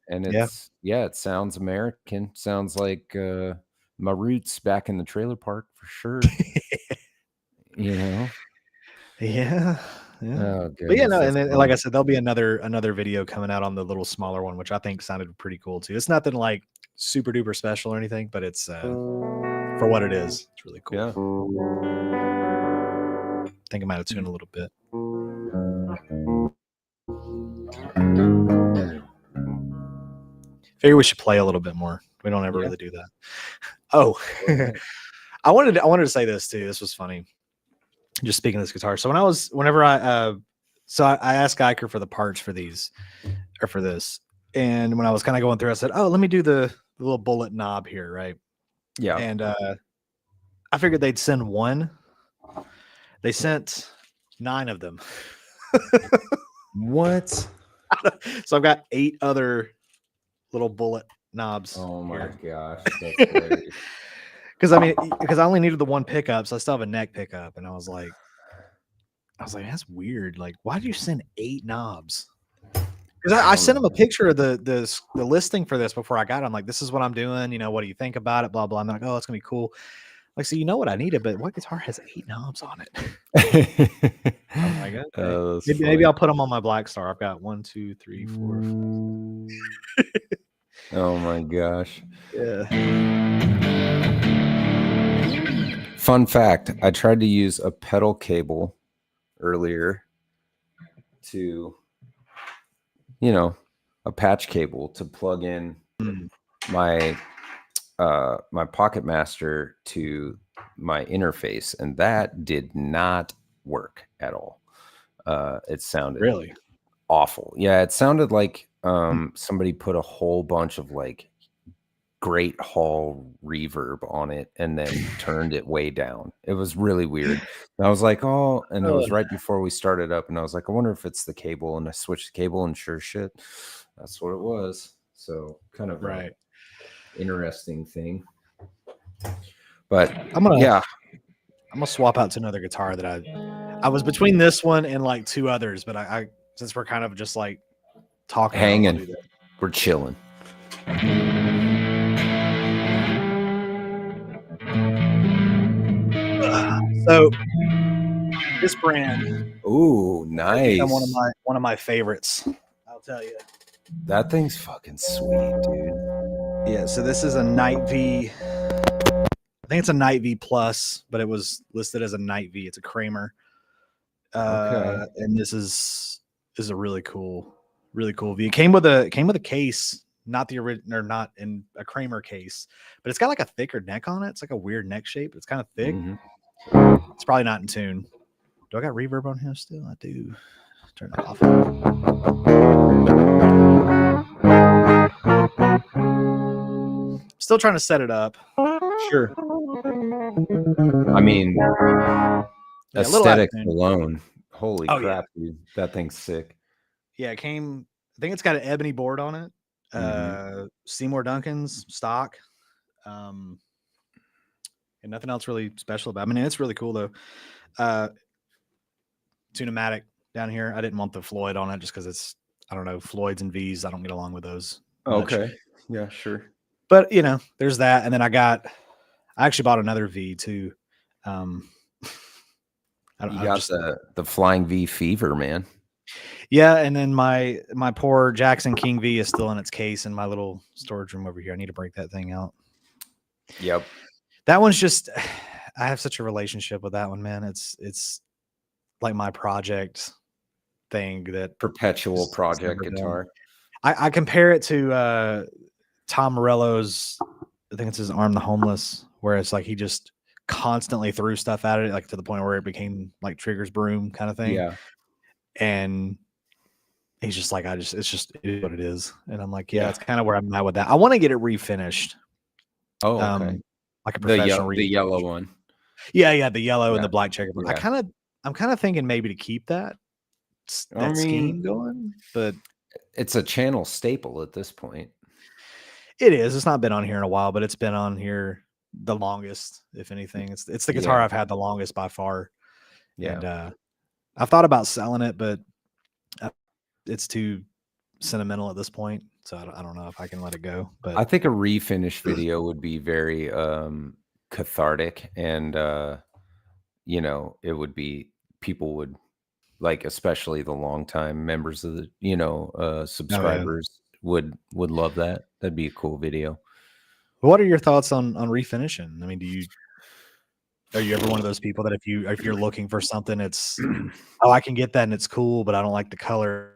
it's it sounds American. Sounds like my roots back in the trailer park for sure. Yeah. Oh, but yeah, no, and then like I said, there'll be another video coming out on the little smaller one, which I think sounded pretty cool too. It's nothing like super duper special or anything, but it's for what it is, it's really cool. Yeah. I think I might have tuned a little bit. Figure we should play a little bit more. We don't ever really do that. Oh, I wanted to say this too. This was funny. Just speaking of this guitar. So I asked Guyker for the parts for these, or for this. And when I was kind of going through, I said, "Oh, let me do the little bullet knob here." Right. Yeah. And I figured they'd send one. They sent 9 of them. What? So I've got 8 other little bullet knobs. Oh my gosh. That's hilarious. Because I only needed the one pickup, so I still have a neck pickup, and I was like, that's weird. Like, why did you send 8 knobs? Because I sent him a picture of the listing for this before I got it. I'm like, this is what I'm doing. What do you think about it? Blah blah. I'm like, oh, it's gonna be cool. Like, so what I needed, but what guitar has 8 knobs on it? I'm like, okay. Maybe I'll put them on my Black Star. I've got 1, 2, 3, 4. Oh my gosh. Yeah. Fun fact, I tried to use a pedal cable earlier to, a patch cable to plug in my my Pocket Master to my interface, and that did not work at all. It sounded really awful. Yeah, it sounded like somebody put a whole bunch of like great hall reverb on it and then turned it way down. It was really weird. And I was like, oh, and it was right before we started up, and I was like, I wonder if it's the cable. And I switched the cable, and sure shit, that's what it was. So kind of Right. a interesting thing. But I'm gonna yeah, swap out to another guitar that I was between this one and like two others, but I since we're kind of just like talking, I'll do hanging, that. we're chilling. So this brand, Ooh, has nice. become one of my favorites. I'll tell you. That thing's fucking sweet, dude. Yeah. So this is a Night V. I think it's a Night V Plus, but it was listed as a Night V. It's a Kramer. Okay. And this is a really cool V. It came with a case, not the original, or not in a Kramer case, but it's got like a thicker neck on it. It's like a weird neck shape. It's kind of thick. It's probably not in tune. Do I got reverb on here still? I do. Turn that off. Still trying to set it up. Sure. I mean, Yeah, a little aesthetics out of tune. alone. Holy Oh, crap, dude. That thing's sick. Yeah, it came. I think it's got an ebony board on it. Seymour Duncan's stock. And nothing else really special about it. I mean, it's really cool though. Tunematic down here. I didn't want the Floyd on it just because it's, I don't know, Floyds and V's. I don't get along with those much. Okay. Yeah, sure. But you know, there's that. And then I actually bought another V too. You got the Flying V fever, man. Yeah, and then my poor Jackson King V is still in its case in my little storage room over here. I need to break that thing out. Yep. That one's just, I have such a relationship with that one, man. It's like my project thing, that Perpetual project guitar. I compare it to Tom Morello's, I think it's his Arm the Homeless, where it's like he just constantly threw stuff at it, like to the point where it became like Trigger's broom kind of thing. Yeah. And he's just like, it is what it is. And I'm like, yeah, that's kind of where I'm at with that. I want to get it refinished. Oh, okay. Like a professional the yellow one. Yeah, the yellow and the black checkerboard. Yeah. I'm kind of thinking maybe to keep that scheme going, but it's a channel staple at this point. It is. It's not been on here in a while, but it's been on here the longest, if anything. It's the guitar I've had the longest by far. Yeah. And I've thought about selling it, but it's too sentimental at this point. So I don't know if I can let it go. But I think a refinish video would be very cathartic, and you know, it would be, people would like, especially the longtime members of the subscribers would love that. That'd be a cool video. What are your thoughts on refinishing? I mean, are you ever one of those people that if you're looking for something, it's oh, I can get that and it's cool, but I don't like the color?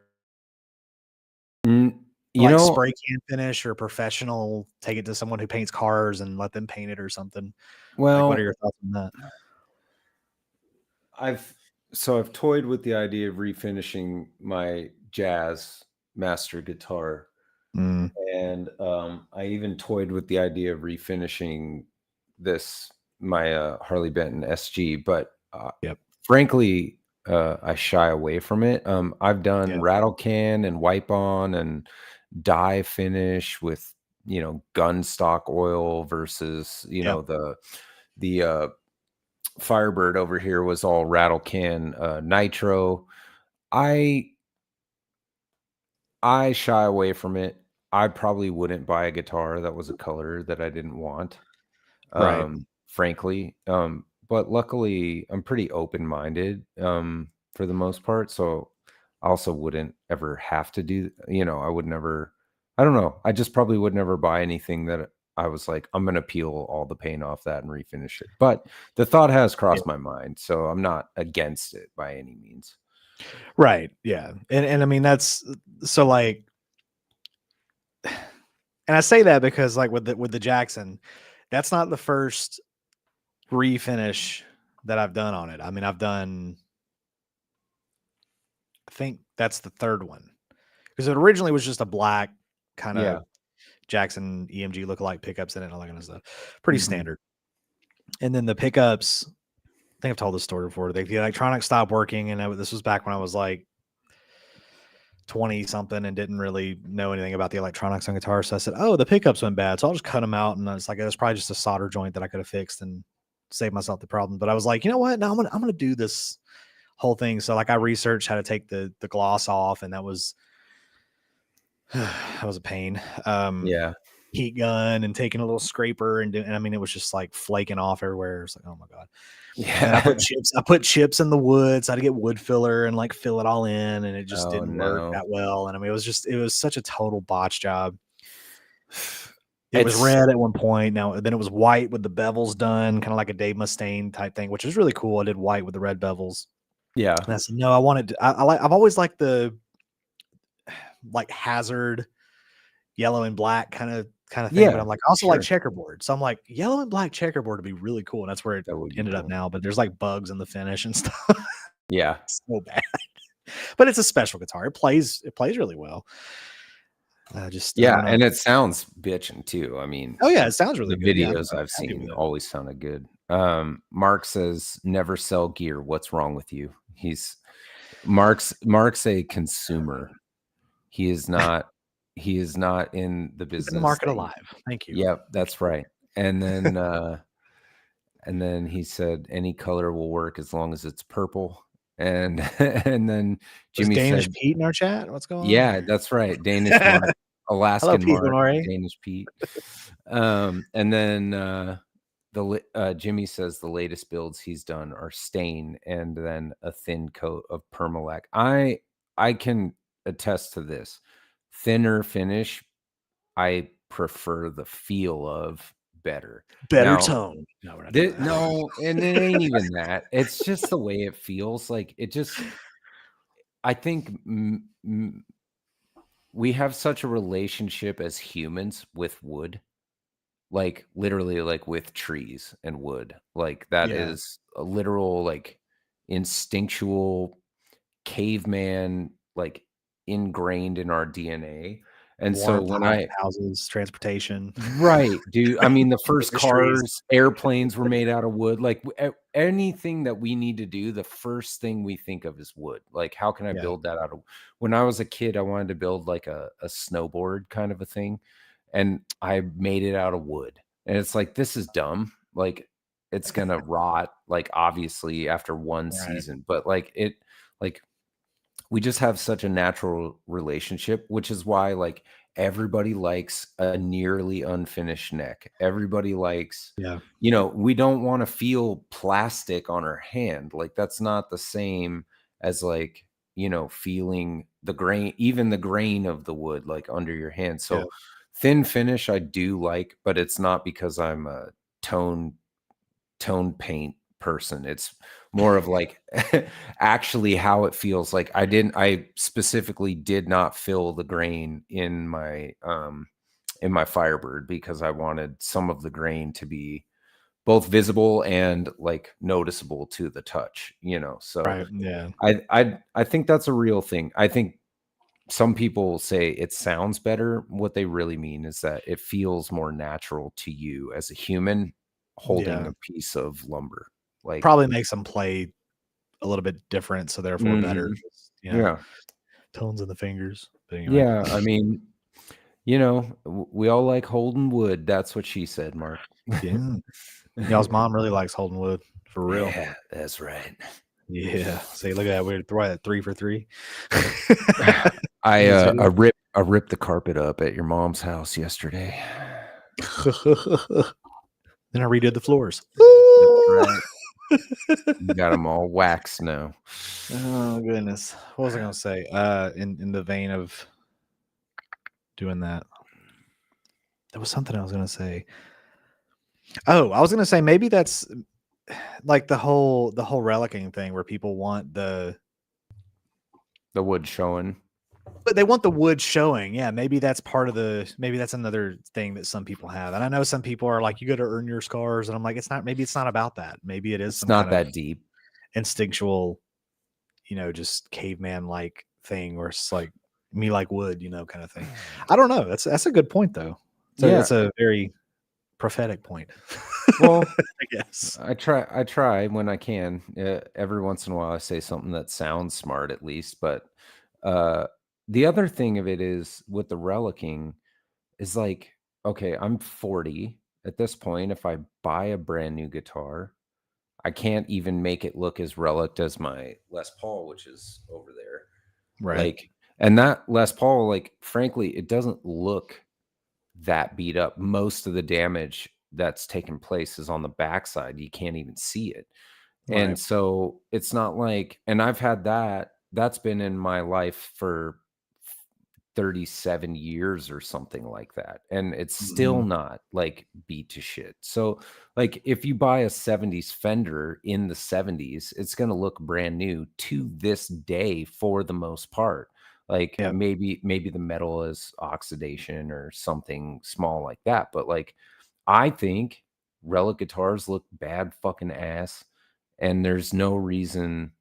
Spray can finish or professional, take it to someone who paints cars and let them paint it or something. Well, what are your thoughts on that? I've toyed with the idea of refinishing my jazz master guitar. And I even toyed with the idea of refinishing my Harley Benton SG, but frankly, I shy away from it. I've done rattle can and wipe on and dye finish with gun stock oil versus the Firebird over here was all rattle can nitro. I shy away from it. I probably wouldn't buy a guitar that was a color that I didn't want, frankly. But luckily, I'm pretty open-minded for the most part. So I also wouldn't ever have to do, I would never, I don't know. I just probably would never buy anything that I was like, I'm going to peel all the paint off that and refinish it. But the thought has crossed my mind. So I'm not against it by any means. Right. Yeah. And I mean, that's so like, and I say that because like with the Jackson, that's not the first refinish that I've done on it. I mean, I've done I think that's the third one because it originally was just a black kind of Yeah. Jackson EMG lookalike pickups in it and all that kind of stuff. Pretty Mhm. standard. And then the pickups, I think I've told this story before. The electronics stopped working, and this was back when I was like 20 something and didn't really know anything about the electronics on guitars. So I said, "Oh, the pickups went bad, so I'll just cut them out." And it's like it was probably just a solder joint that I could have fixed and saved myself the problem. But I was like, you know what? No, I'm gonna do this whole thing. So like I researched how to take the gloss off, and that was that was a pain. Yeah. Heat gun and taking a little scraper and I mean it was just like flaking off everywhere. It's like, oh my god. And I put chips in the wood, so I had to get wood filler and like fill it all in, and it just didn't work that well. And I mean it was such a total botch job. It was red at one point. Now then it was white with the bevels done, kind of like a Dave Mustaine type thing, which is really cool. I did white with the red bevels. Yeah. And I said, no, I wanted to, I've always liked the like Hazard yellow and black kind of thing. Yeah, but I'm like, I also like checkerboard. So I'm like, yellow and black checkerboard would be really cool. And that's where it ended up now. But there's like bugs in the finish and stuff. Yeah. So bad. But it's a special guitar. It plays really well. And it sounds bitchin' too. I mean, oh yeah, it sounds really the good. videos I've seen always sounded good. Mark says, never sell gear. What's wrong with you? Mark's a consumer. He is not in the business. The market alive. Thank you. Yep, that's right. And then and then he said any color will work as long as it's purple. And and then Jimmy Danish said, Pete in our chat. What's going on? Yeah, that's right. Danish Mark, Alaskan Hello, Mark, Danish Pete. And then Jimmy says the latest builds he's done are stain and then a thin coat of permalak. I can attest to this. Thinner finish, I prefer the feel of better tone. No, we're not no, and it ain't even that. It's just the way it feels. Like it just. I think we have such a relationship as humans with wood, like literally, like with trees and wood. Like that is a literal, like instinctual caveman, like ingrained in our DNA. And so when houses, transportation, right, dude. I mean, the first cars, airplanes were made out of wood. Like anything that we need to do, the first thing we think of is wood. Like, how can I build that out of? When I was a kid, I wanted to build like a snowboard kind of a thing, and I made it out of wood. And it's like, this is dumb. Like, it's gonna rot. Like, obviously, after one season, but we just have such a natural relationship, which is why like everybody likes a nearly unfinished neck. Everybody likes, we don't want to feel plastic on our hand. Like that's not the same as like, feeling the grain, even the grain of the wood, like under your hand. So thin finish, I do like, but it's not because I'm a tone paint person. It's more of like actually how it feels. Like I specifically did not fill the grain in my Firebird because I wanted some of the grain to be both visible and like noticeable to the touch, so I think that's a real thing. I think some people say it sounds better. What they really mean is that it feels more natural to you as a human holding a piece of lumber. Like probably makes them play a little bit different, so therefore better. Tones in the fingers. But anyway. Yeah, I mean, we all like holding wood. That's what she said, Mark. Yeah. Y'all's mom really likes holding wood for real. Yeah, that's right. Yeah. See, look at that. We're at 3 for 3. I ripped the carpet up at your mom's house yesterday. Then I redid the floors. Right. You got them all waxed now. Oh goodness. What was I gonna say? In the vein of doing that, there was something I was gonna say. Oh, I was gonna say maybe that's like the whole relicking thing where people want the wood showing. But they want the wood showing. Yeah, maybe that's maybe that's another thing that some people have. And I know some people are like, you got to earn your scars. And I'm like, maybe it's not about that. Maybe it is. It's not that deep. Instinctual, just caveman like thing, or it's like me like wood, kind of thing. I don't know. That's a good point though. So Yeah. that's a very prophetic point. Well, I guess. I try when I can. Every once in a while, I say something that sounds smart, at least. But the other thing of it is with the relicking is like, okay, I'm 40 at this point. If I buy a brand new guitar, I can't even make it look as relict as my Les Paul, which is over there. Right. Like, and that Les Paul, like, frankly, it doesn't look that beat up. Most of the damage that's taken place is on the backside. You can't even see it. And Right. so it's not like, and I've had that's been in my life for 37 years or something like that. And it's still not like beat to shit. So like if you buy a 70s Fender in the 70s, it's going to look brand new to this day for the most part. Like Yep. maybe the metal is oxidation or something small like that. But like I think relic guitars look bad fucking ass. And there's no reason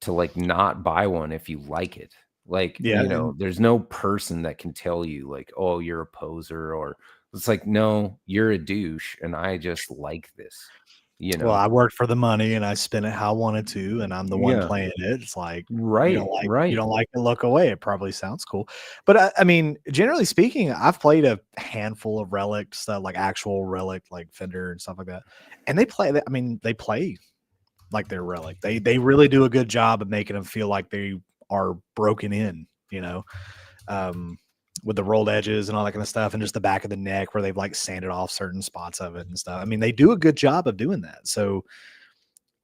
to like not buy one if you like it. Like, Yeah, and there's no person that can tell you like, oh, you're a poser, or it's like, no, you're a douche and I just like this, well, I worked for the money and I spent it how I wanted to, and I'm the one Yeah. playing it. It's like you Right, don't like it, look away. It probably sounds cool. But I mean, generally speaking, I've played a handful of relic stuff, like actual relic, like Fender and stuff like that. And they play like they're relic. They really do a good job of making them feel like they are broken in, with the rolled edges and all that kind of stuff, and just the back of the neck where they've like sanded off certain spots of it and stuff. I mean, they do a good job of doing that. So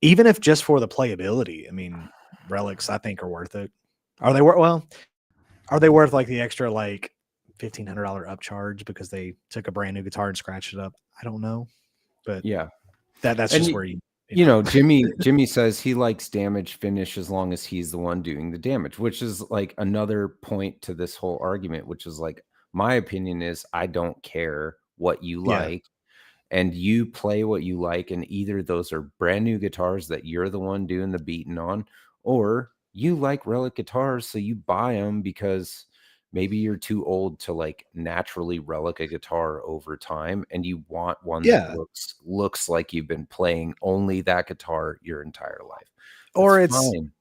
even if just for the playability, I mean, relics I think are worth it. Are they worth? Well, are they worth like the extra like $1,500 upcharge because they took a brand new guitar and scratched it up? I don't know, but yeah. that's And just where you. Jimmy says he likes damage finish as long as he's the one doing the damage, which is like another point to this whole argument, which is like, my opinion is I don't care what you Yeah. like, and you play what you like, and either those are brand new guitars that you're the one doing the beating on, or you like relic guitars, so you buy them because maybe you're too old to like naturally relic a guitar over time, and you want one Yeah. that looks like you've been playing only that guitar your entire life. Or That's it's fine.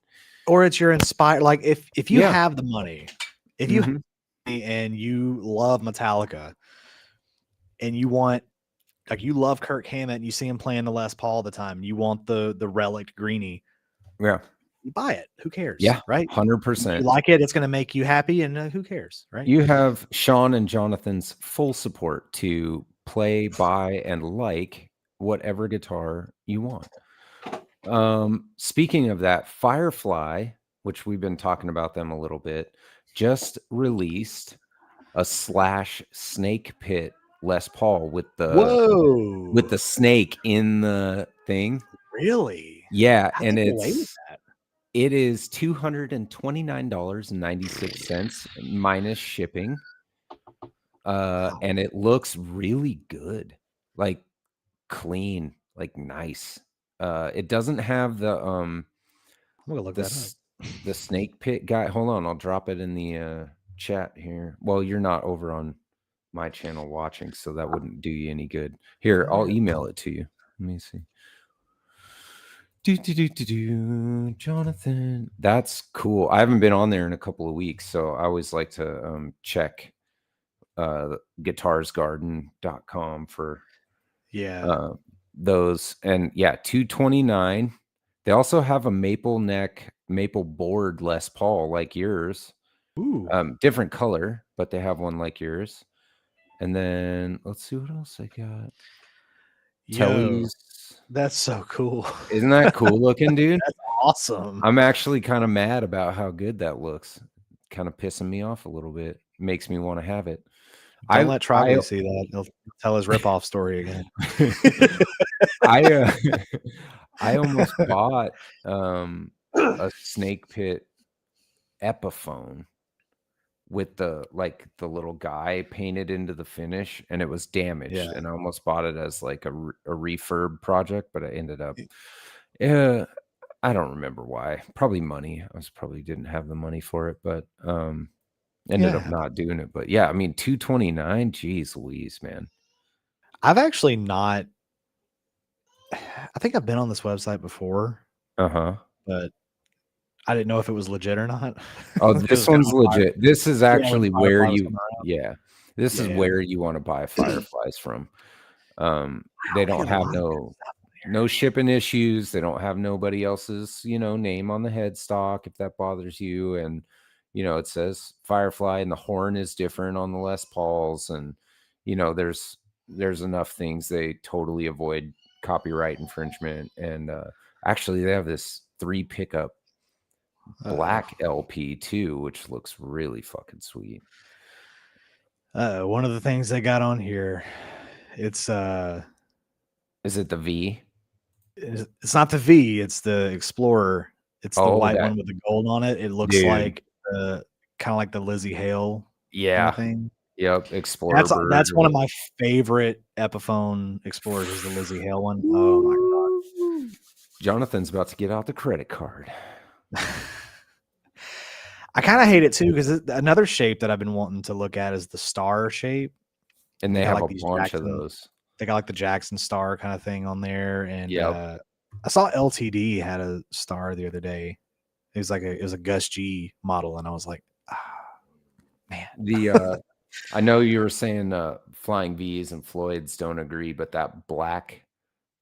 or it's your inspired, like if you Yeah. have the money, if you have Mhm. money and you love Metallica and you want, like, you love Kirk Hammett and you see him playing the Les Paul all the time, and you want the relic greenie, Yeah. you buy it. Who cares? Yeah. Right? If 100%. you like it, it's going to make you happy, and who cares? Right? You have Sean and Jonathan's full support to play, buy, and like whatever guitar you want. Speaking of that, Firefly, which we've been talking about them a little bit, just released a Slash Snake Pit Les Paul with the snake in the thing. Really? Yeah, How'd and they get away with that? it is $229.96 minus shipping. Wow. And it looks really good, like clean, like nice. It doesn't have I'm gonna look that up. the snake pit guy. Hold on, I'll drop it in the chat here. Well, you're not over on my channel watching, so that wouldn't do you any good. Here, I'll email it to you. Let me see. Johnathan. That's cool. I haven't been on there in a couple of weeks, so I always like to check guitarsgarden.com for those. And yeah, 229. They also have a maple board Les Paul like yours. Ooh. Different color, but they have one like yours. And then let's see what else I got. Telly's. That's so cool. Isn't that cool looking, dude? That's awesome. I'm actually kind of mad about how good that looks. Kind of pissing me off a little bit. Makes me want to have it. Don't let Trolley see that. He'll tell his ripoff story again. I almost bought a Snake Pit Epiphone with the little guy painted into the finish, and it was damaged, and I almost bought it as like a refurb project, but I ended up I don't remember why. Probably money. I was probably didn't have the money for it, but ended up Yeah. not doing it. But yeah, I mean 229, geez Louise, man. I've actually not. I think I've been on this website before, Uh-huh. but I didn't know if it was legit or not. Oh, 'Cause this it's kinda one's when legit. This is When actually where Firefly was you coming around. yeah. This is Yeah. where you want to buy fireflies from. They Wow, they don't got a have lot of good stuff in no shipping issues. They don't have nobody else's, name on the headstock if that bothers you. And it says Firefly, and the horn is different on the Les Pauls, and there's enough things they totally avoid copyright infringement. And actually, they have this 3 pickup there. black LP too, which looks really fucking sweet. One of the things they got on here, it's Is it the V? it's not the V, it's the Explorer. It's the Oh, white that one with the gold on it. It looks dude. like kind of like the Lizzie Hale kind of Yeah. thing. Yep. Explorer bird. That's one of my favorite Epiphone Explorers is the Lizzie Hale one. Oh my Woo! Jonathan's about to get out the credit card. god. I kind of hate it too because another shape that I've been wanting to look at is the star shape. And they Got have like a these bunch of Jackson, those. they got like the Jackson star kind of thing on there, and Yep. I saw LTD had a star the other day. It was like it was a Gus G model, and I was like, man. I know you were saying Flying V's and Floyd's don't agree, but that black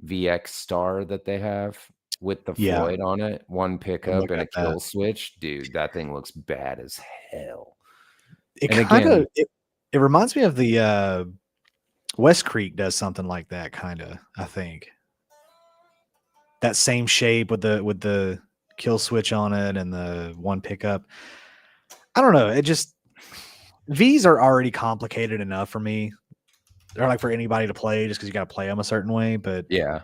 VX star that they have with the Yeah, Floyd on it, one I'm pickup looking and a at that. kill switch, dude, that thing looks bad as hell. It And kind again, of it reminds me of the West Creek does something like that, kind of. I think that same shape with the kill switch on it and the one pickup. I don't know. It just V's are already complicated enough for me. They're like for anybody to play just because you got to play them a certain way. But yeah.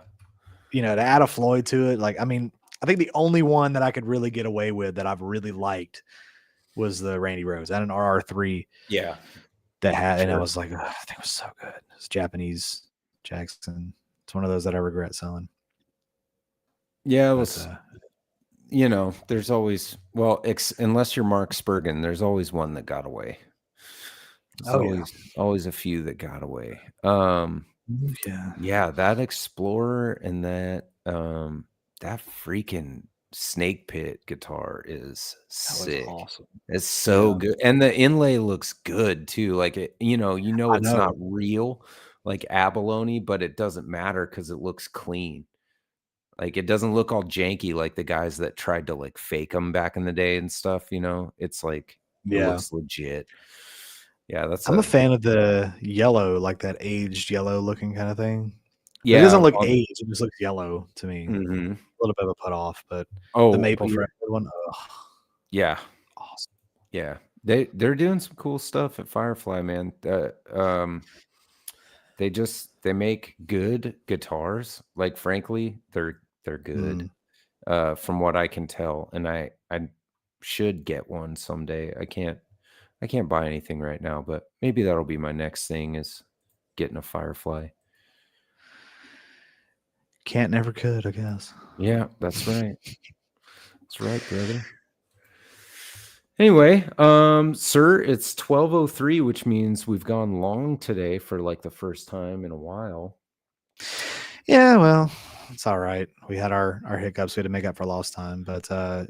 to add a Floyd to it, like I mean, I think the only one that I could really get away with that I've really liked was the Randy Rose. I had an RR3 Yeah. that had, and I Sure. was like, I think it was so good. It's Japanese Jackson. It's one of those that I regret selling. Yeah, it But was, there's always, unless you're Mark Spurgeon, there's always one that got away. There's oh yeah, always a few that got away. yeah, Yeah, that Explorer and that freaking Snake Pit guitar is that was sick. awesome. It's so Yeah, good. And the inlay looks good too. Like I it's not know. real like abalone, but it doesn't matter because it looks clean. Like it doesn't look all janky like the guys that tried to like fake them back in the day and stuff, It's like it Yeah, looks legit. Yeah, that's I'm a fan of the yellow, like that aged yellow looking kind of thing. It yeah. doesn't look aged; it just looks yellow to me. Mhm. A little bit of a put off, but the Oh, maple for one, yeah. awesome. Yeah, they're doing some cool stuff at Firefly, man. They make good guitars. Like frankly, they're good. From what I can tell, and I should get one someday. I can't buy anything right now, but maybe that'll be my next thing is getting a Firefly. Can't never could, I guess. Yeah, that's right. That's right, brother. Anyway, sir, it's 12:03, which means we've gone long today for like the first time in a while. Yeah, well, it's all right. We had our hiccups. We had to make up for lost time. But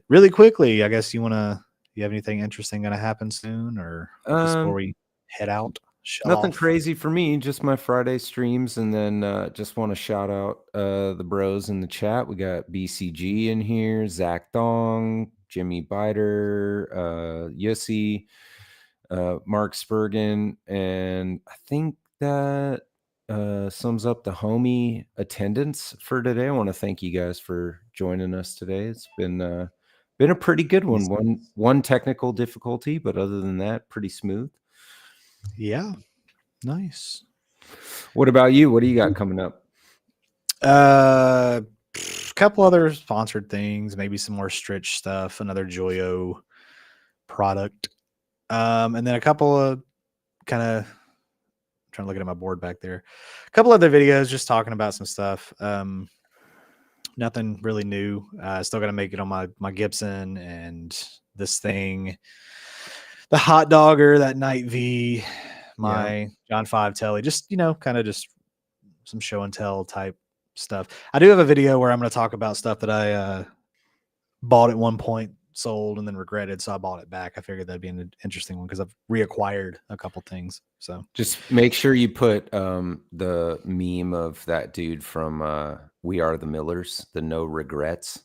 really quickly, I guess you have anything interesting going to happen soon, or just before we head out? Shut Nothing off. crazy for me, just my Friday streams, and then just want to shout out the bros in the chat. We got BCG in here, Zach Dong, Jimmy Biter, Yussi, Mark Spurgeon, and I think that sums up the homie attendance for today. I want to thank you guys for joining us today. It's been a pretty good one. One technical difficulty, but other than that, pretty smooth. Yeah, nice. What about you? What do you got coming up? A couple other sponsored things, maybe some more Stritch stuff, another Joyo product, and then a couple of kind of trying to look at my board back there. A couple other videos just talking about some stuff. nothing really new. Still got to make it on my Gibson and this thing, the hot dogger, that Night V, my John 5 telly, just, kind of just some show and tell type stuff. I do have a video where I'm going to talk about stuff that I bought at one point, sold, and then regretted. So I bought it back. I figured that'd be an interesting one because I've reacquired a couple things. So just make sure you put the meme of that dude from We Are the Millers, the no regrets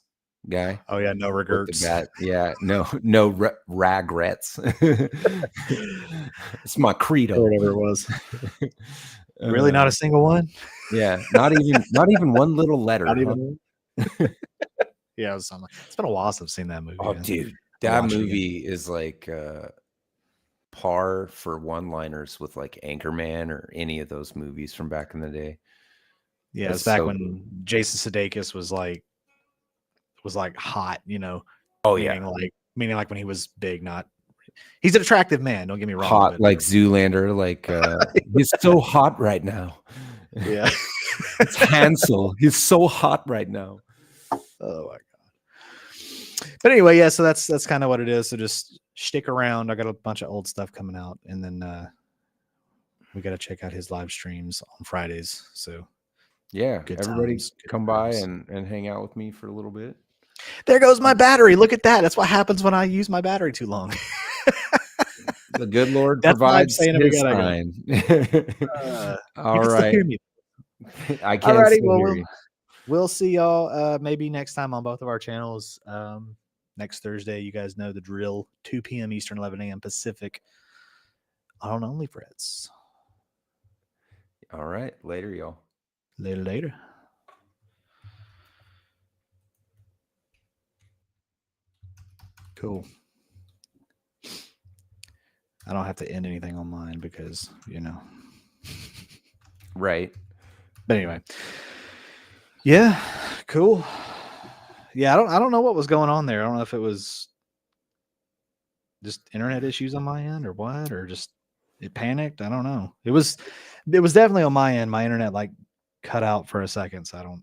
guy. Oh yeah, no regrets. Yeah, no regrets. It's my credo. Or whatever it was. Really, not a single one. Yeah, not even one little letter. Not even. Yeah, it was something. It's been a while since I've seen that movie. Oh, dude, that movie is like par for one-liners with like Anchorman or any of those movies from back in the day. Yeah, it's back when Jason Sudeikis was like hot, Oh meaning like when he was big, not he's an attractive man. Don't get me wrong. Hot like Zoolander, like he's so hot right now. Yeah, it's Hansel. He's so hot right now. Oh my god! But anyway, yeah. So that's kind of what it is. So just stick around. I got a bunch of old stuff coming out, and then we got to check out his live streams on Fridays. So yeah, everybody come by and hang out with me for a little bit. There goes my battery. Look at that. That's what happens when I use my battery too long. The good Lord provides his sign. All right. I can't hear you. We'll see y'all maybe next time on both of our channels. Next Thursday, you guys know the drill. 2 p.m. Eastern, 11 a.m. Pacific on Onlyfrets. All right. Later, y'all. Later. Cool. I don't have to end anything on mine because, Right. But anyway. Yeah, cool. Yeah, I don't know what was going on there. I don't know if it was just internet issues on my end or what, or just it panicked. I don't know. It was definitely on my end. My internet like cut out for a second, so